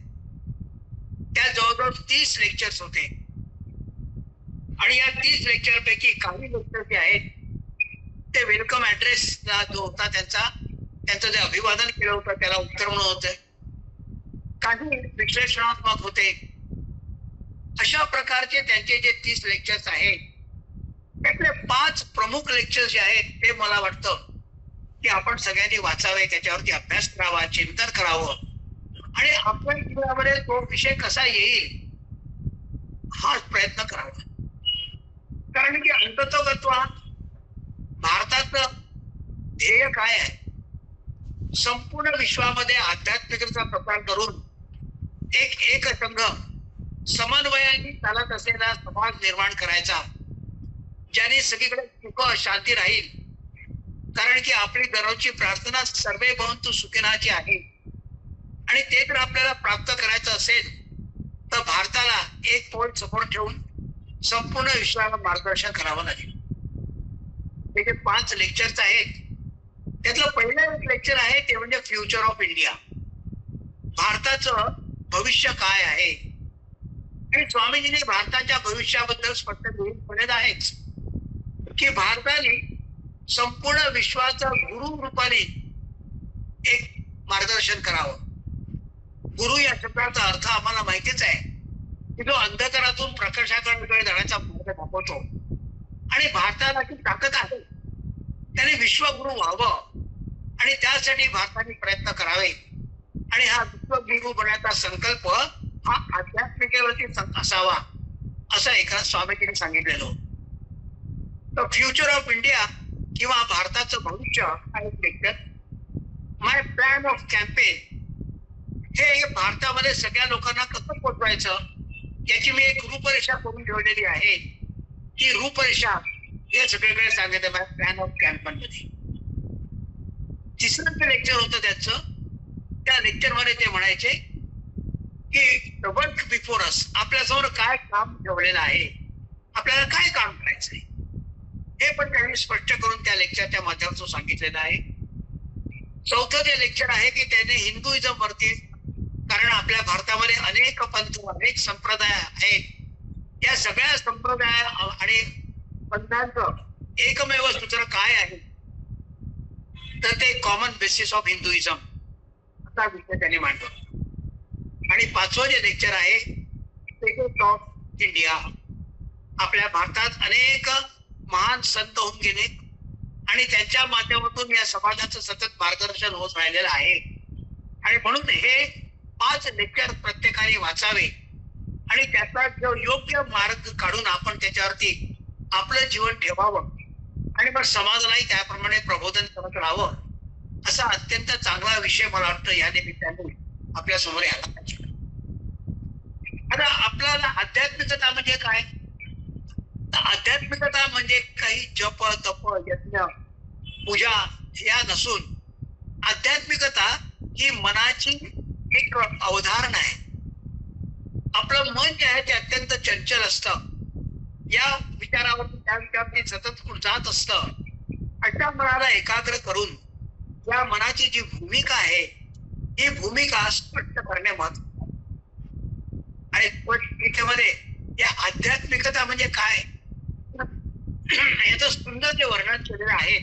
त्या जवळजवळ 30 लेक्चर्स होते आणि या 30 लेक्चर पैकी काही लेक्चर जे आहेत ते वेलकम ऍड्रेसला जो होता त्यांचं जे अभिवादन केलं होतं त्याला उत्तर म्हणून होते, काही विश्लेषणात्मक होते. अशा प्रकारचे त्यांचे जे 30 लेक्चर्स आहेत त्यातले 5 प्रमुख लेक्चर्स जे आहेत ते मला वाटतं की आपण सगळ्यांनी वाचावे, त्याच्यावरती अभ्यास करावा, चिंतन करावं आणि आपल्या जीवनामध्ये तो विषय कसा येईल हा प्रयत्न करावा. कारण की अंततोगत्वा भारताचं ध्येय काय आहे, संपूर्ण विश्वामध्ये आध्यात्मिकतेचा प्रसार करून एक संघ समन्वयाने चालत असलेला समाज निर्माण करायचा, ज्याने सगळीकडे सुख शांती राहील. कारण की आपली दररोजची प्रार्थना सर्वे भवन्तु सुखिनाची आहे आणि ते जर आपल्याला प्राप्त करायचं असेल तर भारताला एक पाऊल समोर ठेवून संपूर्ण विश्वाला मार्गदर्शन करावं लागेल. हे जे 5 लेक्चर्स आहेत त्यातलं पहिलं एक लेक्चर आहे ते म्हणजे फ्युचर ऑफ इंडिया, भारताचं भविष्य काय आहे. आणि स्वामीजींनी भारताच्या भविष्याबद्दल स्पष्ट बोललेलं आहेच की भारताने संपूर्ण विश्वाचा गुरु रूपाने एक मार्गदर्शन करावं. गुरु या शब्दाचा अर्थ आम्हाला माहितीच आहे की जो अंधकारातून प्रकाशाकडे जाण्याचा मार्ग दाखवतो. आणि भारताला जी ताकद आहे त्याने विश्वगुरु व्हावं आणि त्यासाठी भारताने प्रयत्न करावे. आणि हा विश्वगुरु बनण्याचा संकल्प हा आध्यात्मिकेवरती असावा असं एका स्वामीजींनी सांगितलेलं. द फ्युचर ऑफ इंडिया किंवा भारताचं भविष्य हा एक lecture. My plan of campaign हे भारतामध्ये सगळ्या लोकांना कसं पोचवायचं याची मी एक रूपरेषा करून ठेवलेली आहे. की रूपरेषा हे सगळीकडे सांगितलं माय प्लॅन ऑफ कॅम्पेन मध्ये. तिसरं जे लेक्चर होतं त्यांचं, त्या लेक्चरमध्ये ते म्हणायचे की द वर्क बिफोर अस, आपल्यासमोर काय काम ठेवलेलं आहे, आपल्याला काय काम करायचंय हे पण त्यांनी स्पष्ट करून त्या लेक्चरच्या माध्यमातून सांगितलेलं आहे. चौथं जे लेक्चर आहे की त्याने हिंदुइझम वरती, कारण आपल्या भारतामध्ये अनेक पंथ अनेक संप्रदाय आहेत, या सगळ्या संप्रदाय आणि पंथांचं एकमेव सूत्र काय आहे तर ते कॉमन बेसिस ऑफ हिंदुइझम असा विषय त्यांनी मांडला. आणि पाचवं जे लेक्चर आहे स्टेटस ऑफ इंडिया, आपल्या भारतात अनेक महान संत होऊन गेले आणि त्यांच्या माध्यमातून या समाजाचं सतत मार्गदर्शन होत राहिलेलं आहे. आणि म्हणून हे 5 लेक्चर प्रत्येकाने वाचावे आणि त्याचा जो योग्य मार्ग काढून आपण त्याच्यावरती आपलं जीवन ठेवावं आणि मग समाजालाही त्याप्रमाणे प्रबोधन करत राहावं असा अत्यंत चांगला विषय मला वाटतं या निमित्ताने आपल्या समोर यायला पाहिजे. आता आपल्याला आध्यात्मिकता म्हणजे काय? आध्यात्मिकता म्हणजे काही जप तप यज्ञ पूजा या नसून आध्यात्मिकता ही मनाची एक अवधारणा आहे. आपलं मन जे आहे ते अत्यंत चंचल असतं, या विचारावरती त्या विचारावरती सतत जात असतं. अशा मनाला एकाग्र करून या मनाची जी भूमिका आहे ही भूमिका स्पष्ट करणे महत्त्वाचं. आणि त्यामध्ये या आध्यात्मिकता म्हणजे काय याचं सुंदर जे वर्णन केलेलं आहे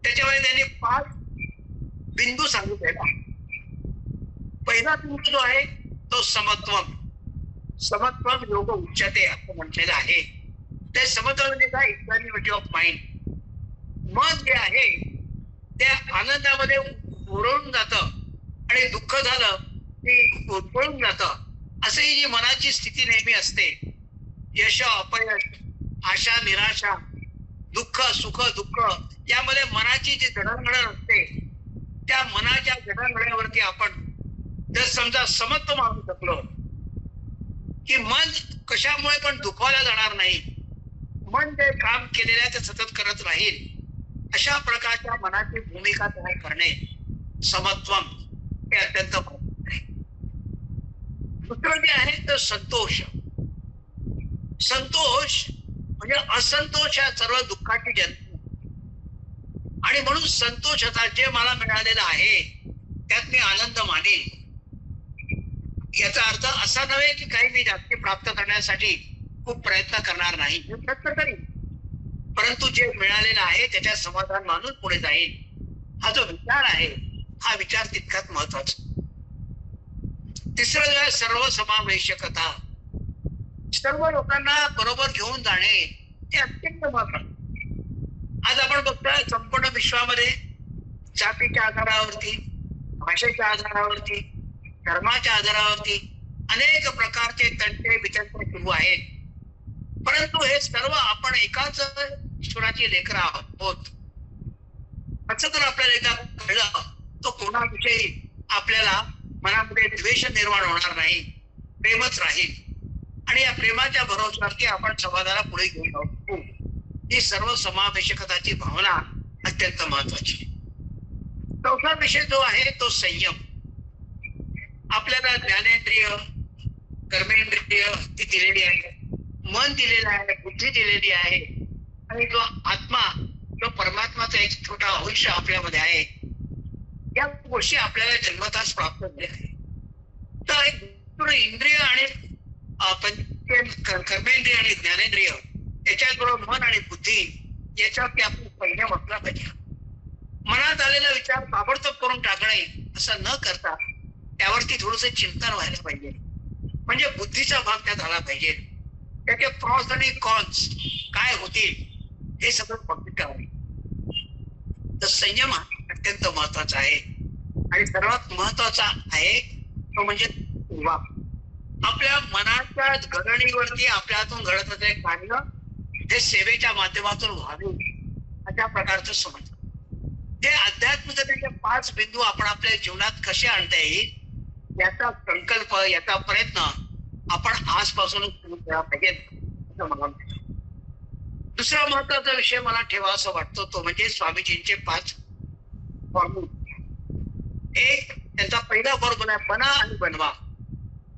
त्याच्यामध्ये त्यांनी 5 बिंदू सांगितलेला. पहिला बिंदू जो आहे तो समत्वम. समत्वम योग उच्चते असं म्हटलेलं आहे. ते समत्व म्हणजे काय? Equality of mind. मन जे आहे त्या आनंदामध्ये उरळून जातं आणि दुःख झालं की उरळून जातं. अशी जी मनाची स्थिती नेहमी असते, यश अपयश, आशा निराशा, दुःख सुख दुःख, यामध्ये मनाची जी जडणघडण असते त्या मनाच्या जडणघडणवरती आपण जर समजा समत्व मानू शकलो की मन कशामुळे पण दुखावला जाणार नाही, मन जे काम केलेलं आहे ते सतत करत राहील, अशा प्रकारच्या मनाची भूमिका तयार करणे समत्वम हे अत्यंत महत्त्वाचे आहे. दुसरं जे आहे तर संतोष. संतोष म्हणजे असंतोष या सर्व दुःखाची जन्म आणि म्हणून संतोष होता जे मला मिळालेलं आहे त्यात मी आनंद मानेन. याचा अर्थ असा नव्हे की काही मी जास्ती प्राप्त करण्यासाठी खूप प्रयत्न करणार नाही, मी प्रयत्न करीन, परंतु जे मिळालेलं आहे त्याच्यात समाधान मानून पुढे जाईल. हा जो विचार आहे हा विचार तितकाच महत्वाचा. तिसरं जो आहे सर्वसमावेशकता. सर्व लोकांना बरोबर घेऊन जाणे हे अत्यंत महत्वाचं. आज आपण बघतोय संपूर्ण विश्वामध्ये जातीच्या आधारावरती, भाषेच्या आधारावरती, धर्माच्या आधारावरती अनेक प्रकारचे तंटे वितंटे सुरू आहेत. परंतु हे सर्व आपण एकाच ईश्वराची लेकरं आहोत असं जर आपल्याला एकदा कळलं तर कोणाविषयी आपल्याला मनामध्ये द्वेष निर्माण होणार नाही, प्रेमच राहील. आणि या प्रेमाच्या भरोश्यावरती आपण समाजाला पुढे घेऊन जाऊ. ही सर्व समावेशकताची भावना अत्यंत महत्वाची. चौथा विषय जो आहे तो संयम. आपल्याला ज्ञानेंद्रिय कर्मेंद्रिय ती दिलेली आहे, मन दिलेलं आहे, बुद्धी दिलेली आहे आणि जो आत्मा जो परमात्माचा एक छोटा अंश आपल्यामध्ये आहे, या गोष्टी आपल्याला जन्मताच प्राप्त झाल्या आहे. तर इंद्रिय आणि कर्मेंद्रिय आणि ज्ञानेंद्रिय याच्याबरोबर मन आणि बुद्धी याच्यावरती आपण संयम असला पाहिजे. मनात आलेला विचार ताबडतोब करून टाकणे असं न करता त्यावरती थोडस चिंतन व्हायला पाहिजे. म्हणजे बुद्धीचा भाग त्यात आला पाहिजे. त्याचे प्रॉस आणि कॉन्स काय होतील हे सगळं बघितलं आहे. तर संयम अत्यंत महत्वाचा आहे आणि सर्वात महत्वाचा आहे तो म्हणजे सेवा. आपल्या मनाच्या घडणीवरती आपल्या हातून घडत असलेले कार्य हे सेवेच्या माध्यमातून व्हावे अशा प्रकारचं समज. ते आध्यात्मिकतेचे 5 बिंदू आपण आपल्या जीवनात कसे आणता येईल याचा संकल्प, याचा प्रयत्न आपण आजपासूनच सुरू केला पाहिजे असं मला वाटतं. दुसरा महत्वाचा विषय मला ठेवा असं वाटतो तो म्हणजे स्वामीजींचे 5 फॉर्म्युले. एक त्यांचा पहिला फॉर्म्युला आहे बना आणि बनवा.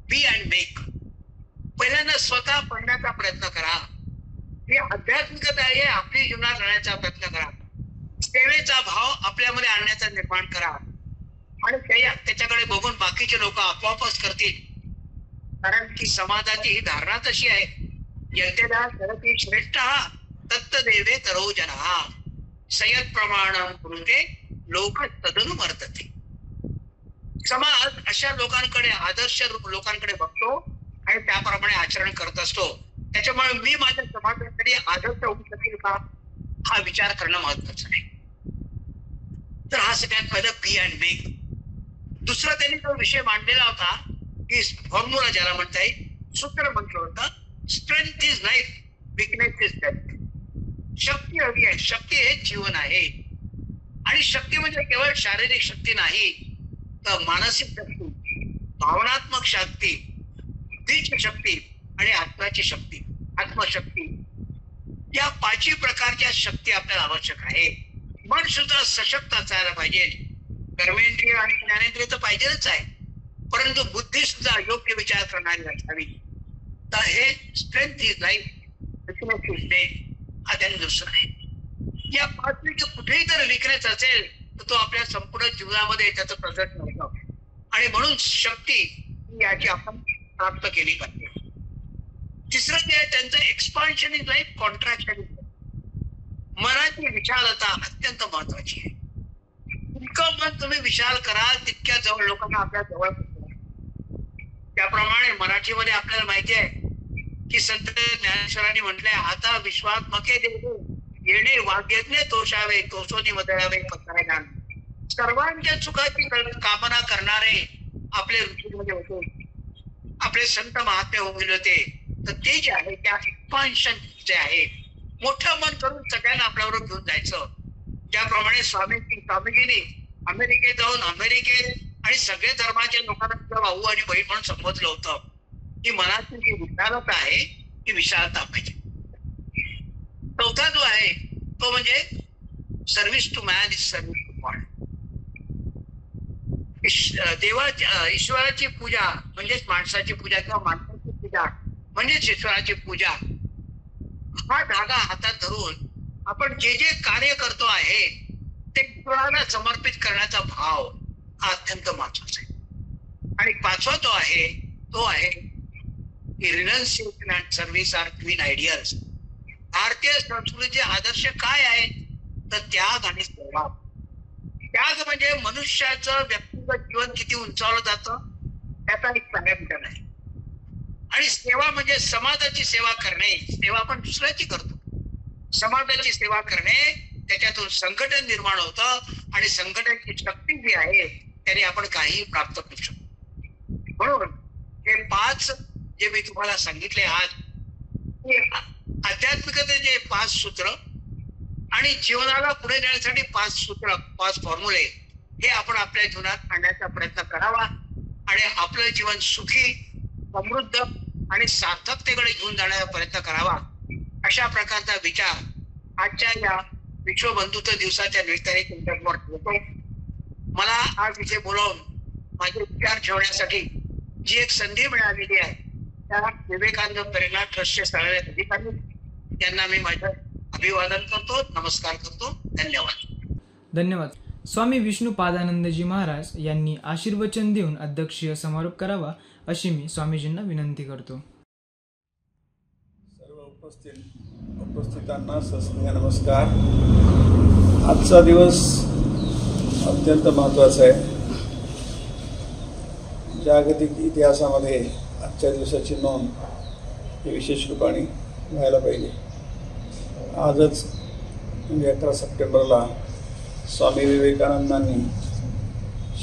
बी अँड मेक. पहिल्यांदा स्वतः बनण्याचा प्रयत्न करा. ही आध्यात्मिकता आहे, आपली जीवनात आणण्याचा प्रयत्न करा. सेवेचा भाव आपल्यामध्ये आणण्याचा निर्माण करा आणि त्याच्याकडे बघून बाकीचे लोक आपोआपच करतील. कारण की समाजाची ही धारणा तशी आहे, यतेला सरती श्रेष्ठ तत्तदेवे तरो जना संयत प्रमाण कुरुते लोक तदनु वर्तते. समाज अशा लोकांकडे, आदर्श लोकांकडे बघतो आणि त्याप्रमाणे आचरण करत असतो. त्याच्यामुळे मी माझ्या समाजासाठी आदर्श होऊ शकेल का हा विचार करणं महत्वाचं आहे. तर हा सगळ्यात पहिला बी अँड मेक. दुसरा त्यांनी जो विषय मांडलेला होता की फॉर्म्युला ज्याला म्हणता येईल, सूत्र म्हटलं होतं strength is life, weakness is death. शक्ती हवी आहे, शक्ती हे जीवन आहे. आणि शक्ती म्हणजे केवळ शारीरिक शक्ती नाही तर मानसिक शक्ती, भावनात्मक शक्ती, बुद्धीची शक्ती आणि आत्म्याची शक्ती, आत्मशक्ती. या 5 प्रकारच्या शक्ती आपल्याला आवश्यक आहे. मन सुद्धा सशक्त असायला पाहिजे. कर्मेंद्रिय आणि ज्ञानेंद्रिय तर पाहिजेच आहे, परंतु बुद्धी सुद्धा योग्य विचार करणारी असावी. तर हे strength is life, weakness is death हा त्यांनी दुसरा आहे. या 5 पैकी कुठेही जर विकनेस असेल तर तो आपल्या संपूर्ण जीवनामध्ये त्याचं प्रगट नव्हतं आणि म्हणून शक्ती याची आपण प्राप्त केली पाहिजे. तिसरं जे आहे त्यांचं expansion is life, contraction is life. मनाची विशालता अत्यंत महत्वाची आहे. इतकं मन तुम्ही विशाल कराल तितक्या जवळ लोकांना आपल्या जवळ पोहोचवा. त्याप्रमाणे मराठीमध्ये आपल्याला माहिती आहे की संत ज्ञानेश्वरांनी म्हटलंय, आता विश्वात्मके देव येणे वाग्यज्ञ तोषावे, तोषोनी वदळावे पत्रा गान. सर्वांच्या सुखाची कामना करणारे आपले ऋषीमध्ये होते, आपले संत महात्मे होऊन गेले होते. तर ते जे आहे त्या एक्सपान्शन जे आहे, मोठं मन करून सगळ्यांना आपल्याबरोबर घेऊन जायचं. ज्याप्रमाणे स्वामीजींनी अमेरिकेत जाऊन अमेरिकेत आणि सगळे धर्माच्या लोकांना भाऊ आणि बहीण म्हणून संबोधलं होतं. ही मनाची जी विशालता आहे ती विशालता पाहिजे. चौथा जो आहे तो म्हणजे service to man is service to God. ईश्वराची पूजा म्हणजेच माणसाची पूजा किंवा माणसाची पूजा म्हणजेच ईश्वराची पूजा. हा धागा हातात धरून आपण जे जे कार्य करतो आहे ते ईश्वराला समर्पित करण्याचा भाव हा अत्यंत महत्वाचा आहे. आणि 5वा तो आहे renunciation and service are twin ideals. भारतीय संस्कृतीचे आदर्श काय आहेत तर त्याग आणि सेवा. त्याग म्हणजे मनुष्याचं व्यक्तिगत जीवन किती उंचावलं जातं त्याचा एक पॅरामीटर आहे. आणि सेवा म्हणजे समाजाची सेवा करणे. सेवा आपण दुसऱ्याची करतो, समाजाची सेवा करणे, त्याच्यातून संघटन निर्माण होतं आणि संघटनेची शक्ती जी आहे त्याने आपण काही प्राप्त करू शकतो. म्हणून हे 5 जे मी तुम्हाला सांगितले आज, आध्यात्मिकतेचे 5 सूत्र आणि जीवनाला पुढे नेण्यासाठी 5 सूत्र, 5 फॉर्म्युले हे आपण आपल्या जीवनात आणण्याचा प्रयत्न करावा आणि आपलं जीवन सुखी, समृद्ध आणि सार्थकतेकडे घेऊन जाण्याचा प्रयत्न करावा. अशा प्रकारचा विचार आजच्या या विश्व बंधुत्व दिवसाच्या निमित्ताने तुमच्यासमोर ठेवतो. मला आज इथे बोलावून माझे विचार ठेवण्यासाठी जी एक संधी मिळालेली आहे त्या विवेकानंद प्रेरणा ट्रस्टचे सगळे अधिकारी त्यांना मी माझं अभिवादन करतो, नमस्कार करतो. धन्यवाद. धन्यवाद. स्वामी विष्णुपादानंदजी महाराज यांनी आशीर्वचन देऊन अध्यक्षीय समारोप करावा अशी मी स्वामीजींना विनंती करतो. सर्व उपस्थितांना सस्नेह नमस्कार. आजचा दिवस अत्यंत महत्त्वाचा आहे. जागतिक इतिहासामध्ये आजच्या दिवसाची नोंद ही विशेष रूपाने व्हायला पाहिजे. आजच म्हणजे 11 सप्टेंबरला स्वामी विवेकानंदांनी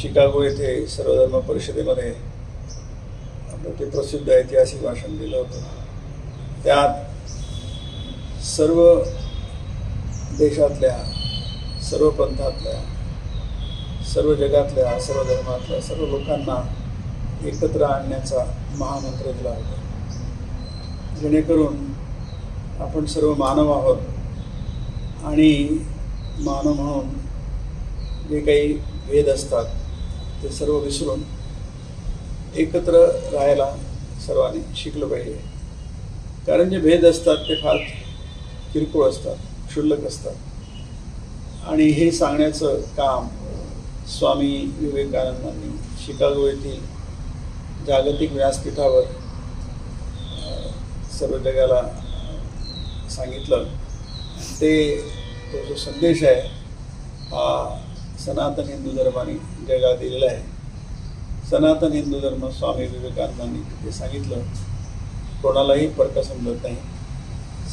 शिकागो येथे सर्वधर्म परिषदेमध्ये आपलं ते प्रसिद्ध ऐतिहासिक भाषण दिलं होतं. त्यात सर्व देशातल्या, सर्व पंथातल्या, सर्व जगातल्या, सर्व धर्मातल्या सर्व लोकांना एकत्र आणण्याचा महामंत्र दिला होता, जेणेकरून आपण सर्व मानव आहोत आणि मानव म्हणून जे काही भेद असतात ते सर्व विसरून एकत्र राहायला सर्वांनी शिकलं पाहिजे. कारण जे भेद असतात ते फार किरकोळ असतात, क्षुल्लक असतात आणि हे सांगण्याचं काम स्वामी विवेकानंदांनी शिकागो येथील जागतिक व्यासपीठावर सर्व जगाला सांगितलं. तो जो संदेश आहे हा सनातन हिंदू धर्माने जगाला दिलेला आहे. सनातन हिंदू धर्म स्वामी विवेकानंदांनी ते सांगितलं कोणालाही फरक समजत नाही,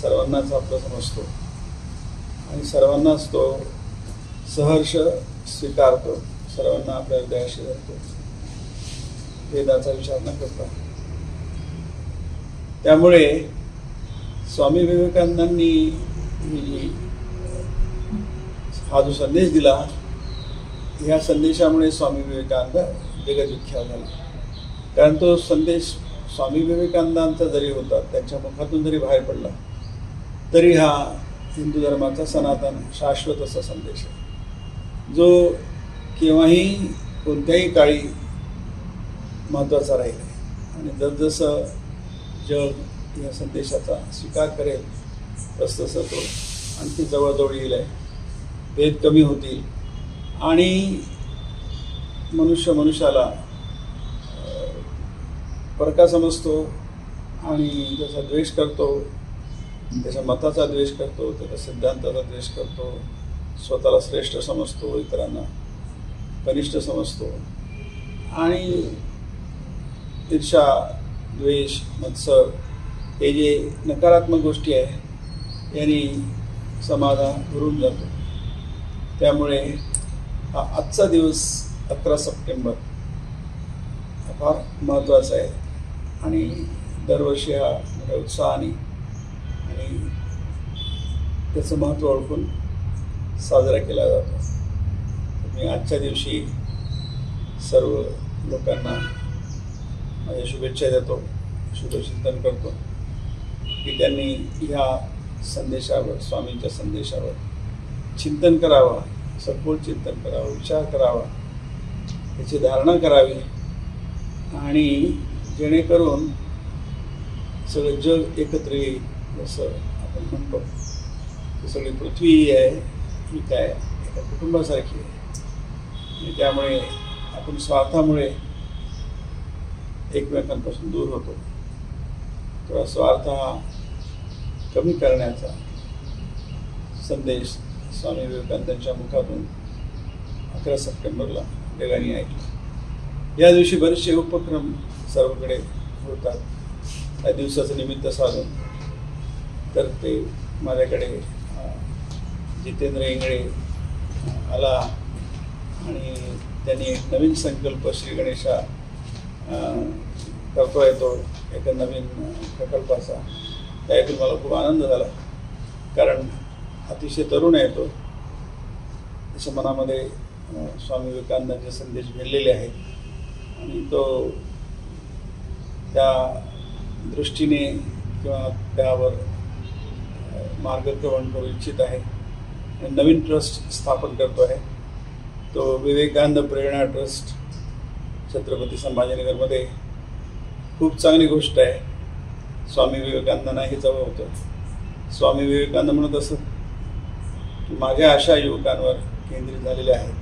सर्वांनाच आपलं समजतो आणि सर्वांनाच तो सहर्ष स्वीकारतो, सर्वांना आपल्या हृदयाशी धरतो, भेदाचा विचार न करता. त्यामुळे स्वामी विवेकानंदांनी हा जो संदेश दिला, ह्या संदेशामुळे स्वामी विवेकानंद जगविख्यात झाला. कारण तो संदेश स्वामी विवेकानंदांचा जरी होता, त्यांच्या मुखातून जरी बाहेर पडला तरी हा हिंदू धर्माचा सनातन शाश्वत असा संदेश आहे, जो केव्हाही कोणत्याही काळी महत्त्वाचा राहील. आणि जसजसं जग या संदेशाचा स्वीकार करेल तसतसं तो आणखी जवळजवळ येईल आहे, भेद कमी होतील आणि मनुष्याला फरका समजतो आणि त्याचा द्वेष करतो, त्याच्या मताचा द्वेष करतो, त्याच्या सिद्धांताचा द्वेष करतो, स्वतःला श्रेष्ठ समजतो, इतरांना कनिष्ठ समजतो आणि ईर्षा, द्वेष, मत्सर हे जे नकारात्मक गोष्टी आहे यांनी समाधान भरून जातो. त्यामुळे हा आजचा दिवस 11 सप्टेंबर हा फार महत्त्वाचा आहे आणि दरवर्षी हा मोठ्या उत्साहाने आणि त्याचं महत्त्व ओळखून साजरा केला जातो. मी आजच्या दिवशी सर्व लोकांना माझ्या शुभेच्छा देतो, शुभचिंतन करतो की त्यांनी ह्या संदेशावर, स्वामींच्या संदेशावर चिंतन करावं, सखोल चिंतन करावं, विचार करावा, याची धारणा करावी आणि जेणेकरून सगळं जग एकत्र येईल. जसं आपण म्हणतो की सगळी पृथ्वी आहे ही काय एका कुटुंबासारखी आहे आणि त्यामुळे आपण स्वार्थामुळे एकमेकांपासून दूर होतो. तर स्वार्थ हा कमी करण्याचा संदेश स्वामी विवेकानंदांच्या मुखातून 11 सप्टेंबरला जगाने ऐकला. या दिवशी बरेचसे उपक्रम सर्वकडे होतात. त्या दिवसाचं निमित्त साधून तर ते माझ्याकडे जितेंद्र इंगळे आला आणि त्यांनी एक नवीन संकल्प श्री गणेशा करतोय तो एका नवीन प्रकल्पाचा. त्यातून मला खूप आनंद झाला कारण अतिशय तरुण आहे तो, त्याच्या मनामध्ये स्वामी विवेकानंदांचे संदेश भेटलेले आहेत आणि तो त्या दृष्टीने किंवा त्यावर मार्गक्रमण करू इच्छित आहे. नवीन ट्रस्ट स्थापन करतो आहे तो विवेकानंद प्रेरणा ट्रस्ट छत्रपती संभाजीनगरमध्ये. खूप चांगली गोष्ट आहे. स्वामी विवेकानंदांना हे जवळ होतं. स्वामी विवेकानंद म्हणत असत की माझ्या अशा युवकांवर केंद्रित झालेले आहेत.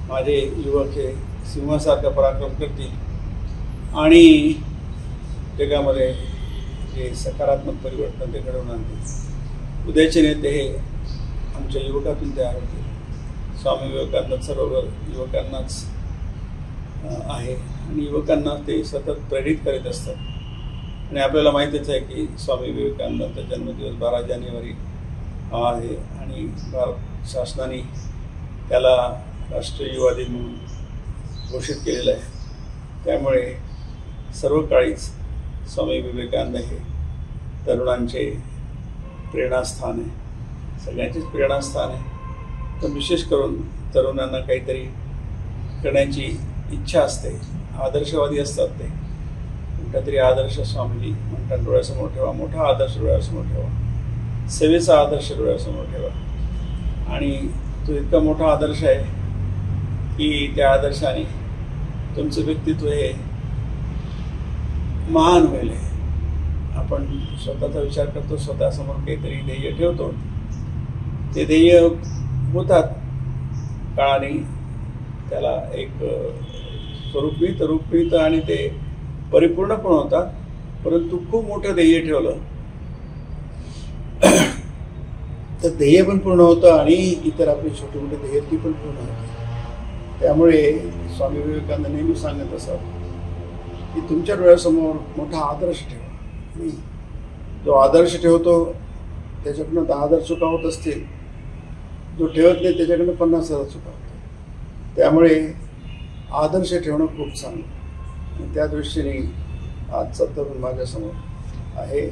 माझे युवक हे सिंहासारखा पराक्रम करतील आणि जगामध्ये जे सकारात्मक परिवर्तन ते घडवून आणतील. उद्याचे नेते हे आमच्या युवकातून तयार होतील. स्वामी विवेकानंद सरोवर युवकांनाच आहे आणि युवकांना ते सतत प्रेरित करीत असतात. आणि आपल्याला माहितीच आहे की स्वामी विवेकानंदांचा जन्मदिवस 12 जानेवारी हा आहे आणि भारत शासनाने त्याला राष्ट्रीय युवा दिन म्हणून घोषित केलेलं आहे. त्यामुळे सर्व काळीच स्वामी विवेकानंद हे तरुणांचे प्रेरणास्थान आहे, सगळ्यांचेच प्रेरणास्थान आहे. पण विशेष करून तरुणांना काहीतरी करण्याची इच्छा असते, आदर्शवादी असतात ते. काहीतरी आदर्श स्वामीजी म्हणतात डोळ्यासमोर ठेवा, मोठा आदर्श डोळ्यासमोर ठेवा, सेवेचा आदर्श डोळ्यासमोर ठेवा. आणि तो इतका मोठा आदर्श आहे की त्या आदर्शाने तुमचं व्यक्तित्व हे महान होईल. आपण स्वतःचा विचार करतो, स्वतःसमोर काहीतरी ध्येय ठेवतो, ते ध्येय होतात काळाने, त्याला एक स्वरूप मिळतं आणि ते परिपूर्ण पण होतात. परंतु खूप मोठं ध्येय ठेवलं तर ध्येय पण पूर्ण होतं आणि इतर आपली छोटी मोठी ध्येय ती पण पूर्ण होते. त्यामुळे स्वामी विवेकानंद नेहमी सांगत असतात की तुमच्या डोळ्यासमोर मोठा आदर्श ठेवा. जो आदर्श ठेवतो त्याच्याकडनं 10,000 चुका होत असतील, जो ठेवत नाही त्याच्याकडनं 50,000 चुका होतात. त्यामुळे आदर्श ठेवणं खूप चांगलं. आणि त्या दृष्टीने आजचा तरुण माझ्यासमोर आहे.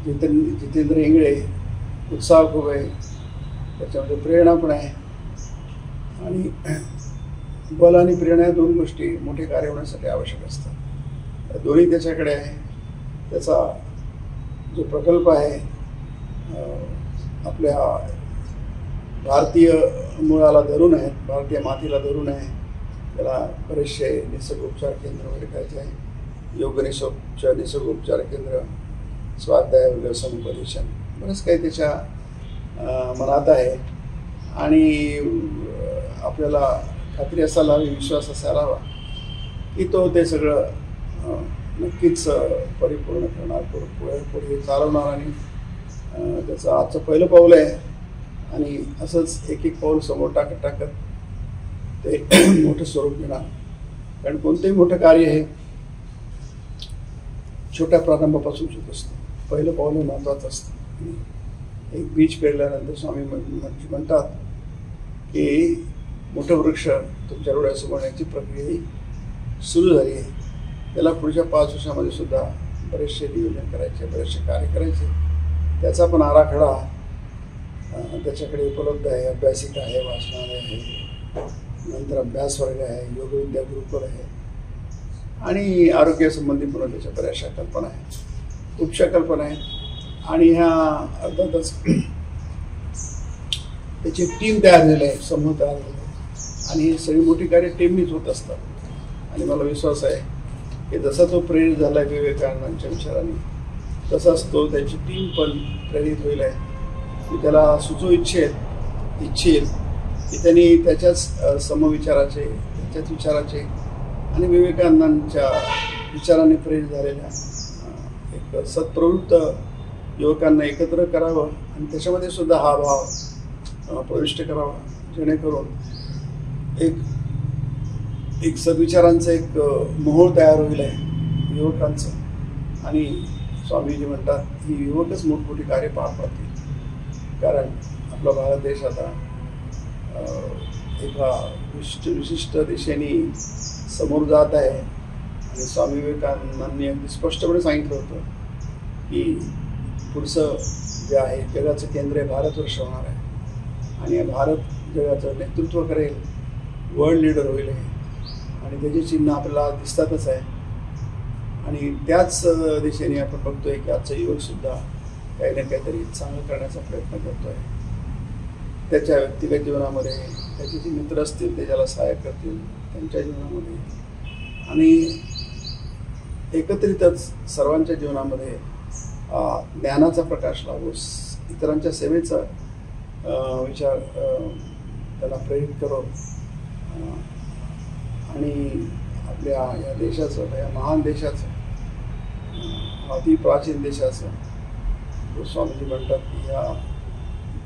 जितेंद्र इंगळे, उत्साह खूप आहे, त्याच्यामध्ये प्रेरणा पण आहे. आणि बल आणि प्रेरणा या दोन गोष्टी मोठे कार्य होण्यासाठी आवश्यक असतात. दोन्ही त्याच्याकडे आहे. त्याचा जो प्रकल्प आहे आपल्या भारतीय मुळाला धरून आहे, भारतीय मातीला धरून आहे. त्याला बरेचसे निसर्गोपचार केंद्र वगैरे करायचे आहे, योग निसर्गोपचार केंद्र, स्वाध्याय वगैरे समुपदेशन, बरंच काही त्याच्या मनात आहे. आणि आपल्याला खात्री असायला हवी, विश्वास असायला हवा की तो ते सगळं नक्कीच परिपूर्ण करणार, पुढे चालवणार. आणि त्याचं आजचं पहिलं पाऊल आहे. आणि असंच एक एक पाऊल समोर टाकत ते मोठं स्वरूप घेणार. कारण कोणतंही मोठं कार्य हे छोट्या प्रारंभापासून होत असतं. पहिलं पाऊल हे महत्त्वाचं असतं. एक बीज पेरल्यानंतर स्वामी म्हणतात की मोठं वृक्ष तुमच्या डोळ्यासमोर येण्याची प्रक्रिया ही सुरू झाली आहे. त्याला पुढच्या 5 वर्षामध्ये सुद्धा बरेचसे नियोजन करायचे, बरेचसे कार्य करायचे. त्याचा पण आराखडा त्याच्याकडे उपलब्ध आहे. अभ्यासिका आहे, वाचनालय आहे, नंतर अभ्यास वर्ग आहे, योगविद्या गुरुकुल आहे आणि आरोग्यासंबंधी पण त्याच्या बऱ्याचशा कल्पना आहेत, खूपशा कल्पना आहेत. आणि ह्या अर्थातच त्याची टीम तयार झाली आहे, समूह तयार झाले आणि ही सगळी मोठी कार्य टीमनीच होत असतात. आणि मला विश्वास आहे की जसा तो प्रेरित झाला आहे विवेकानंदांच्या विचाराने, तसाच तो त्याची टीम पण प्रेरित होईल आहे. की त्याला सुचू इच्छेल की त्यांनी त्याच्याच समविचाराचे, त्याच्याच विचाराचे आणि विवेकानंदांच्या विचाराने प्रेरित झालेल्या एक सत्प्रवृत्त युवकांना एकत्र करावं आणि त्याच्यामध्ये सुद्धा हा भाव प्रविष्ट करावा, जेणेकरून एक सद्विचारांचं एक मोहोळ तयार होईल आहे युवकांचं. आणि स्वामीजी म्हणतात ही युवकच मोठमोठी कार्य पार पाडतील. कारण आपला भारत देश आता एका विशिष्ट दिशेने समोर जात आहे. आणि स्वामी विवेकानंदांनी अगदी स्पष्टपणे सांगितलं होतं की पुढचं जे आहे जगाचं केंद्र आहे भारतवर्ष होणार आहे. आणि भारत जगाचं नेतृत्व करेल, वर्ल्ड लीडर होईल आणि त्याची चिन्ह आपल्याला दिसतातच आहे. आणि त्याच दिशेने आपण बघतोय की आजचा युवकसुद्धा काही ना काहीतरी चांगलं करण्याचा प्रयत्न करतो आहे. त्याच्या व्यक्तिगत जीवनामध्ये, त्याचे जे मित्र असतील ते ज्याला सहाय्य करतील त्यांच्या जीवनामध्ये, आणि एकत्रितच सर्वांच्या जीवनामध्ये ज्ञानाचा प्रकाश लावू, इतरांच्या सेवेचा विचार त्याला प्रेरित करो. आणि आपल्या या देशाचं, या महान देशाचं, अति प्राचीन देशाचं, जो स्वामीजी म्हणतात की हा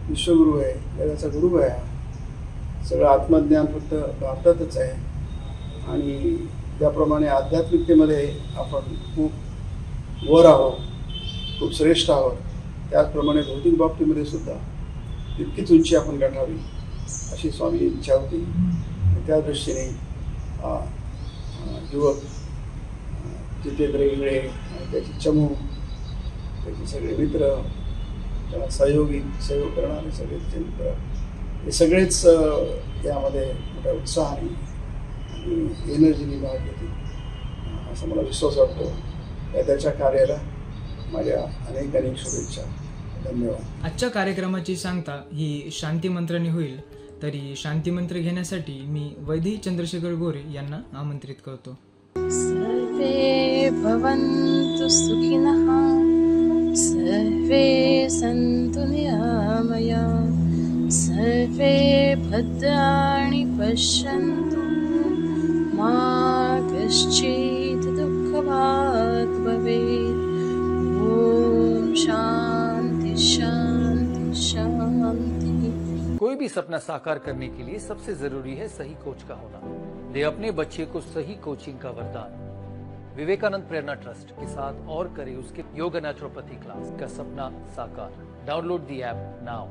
विश्वगुरू आहे, जगाचा गुरु आहे. सगळं आत्मज्ञान फक्त भारतातच आहे. आणि ज्याप्रमाणे आध्यात्मिकतेमध्ये आपण खूप वर आहोत, खूप श्रेष्ठ आहोत, त्याचप्रमाणे भौतिक बाबतीमध्ये सुद्धा तितकीच उंची आपण गाठावी अशी स्वामी इच्छा होती. त्या दृष्टीने युवक जितेंद्र इंगळे आणि त्याचे चमू, त्याचे सगळे मित्र, त्याला सहयोग करणारे सगळेचे मित्र, हे सगळेच यामध्ये मोठ्या उत्साहाने आणि एनर्जीने भाग घेतील असं मला विश्वास वाटतो. त्याच्या कार्याला माझ्या अनेक शुभेच्छा. धन्यवाद. आजच्या कार्यक्रमाची सांगता ही शांती मंत्राने होईल, तरी शांती मंत्र घेण्यासाठी मी वैद्य चंद्रशेखर गोरे यांना आमंत्रित करतो. सर्वे भवन्तु सुखिनः, सर्वे सन्तु निरामयाः, सर्वे भद्राणि पश्यन्तु, मा कश्चित् दुःखभाग् भवेत्. ॐ शान्ति शान्ति शान्ति. कोई भी सपना साकार करने के लिए सबसे जरूरी है सही कोच का होना. दे अपने बच्चे को सही कोचिंग का वरदान. विवेकानंद प्रेरणा ट्रस्ट के साथ और करे उसके योग नेचुरोपैथी क्लास का सपना साकार. Download the app now.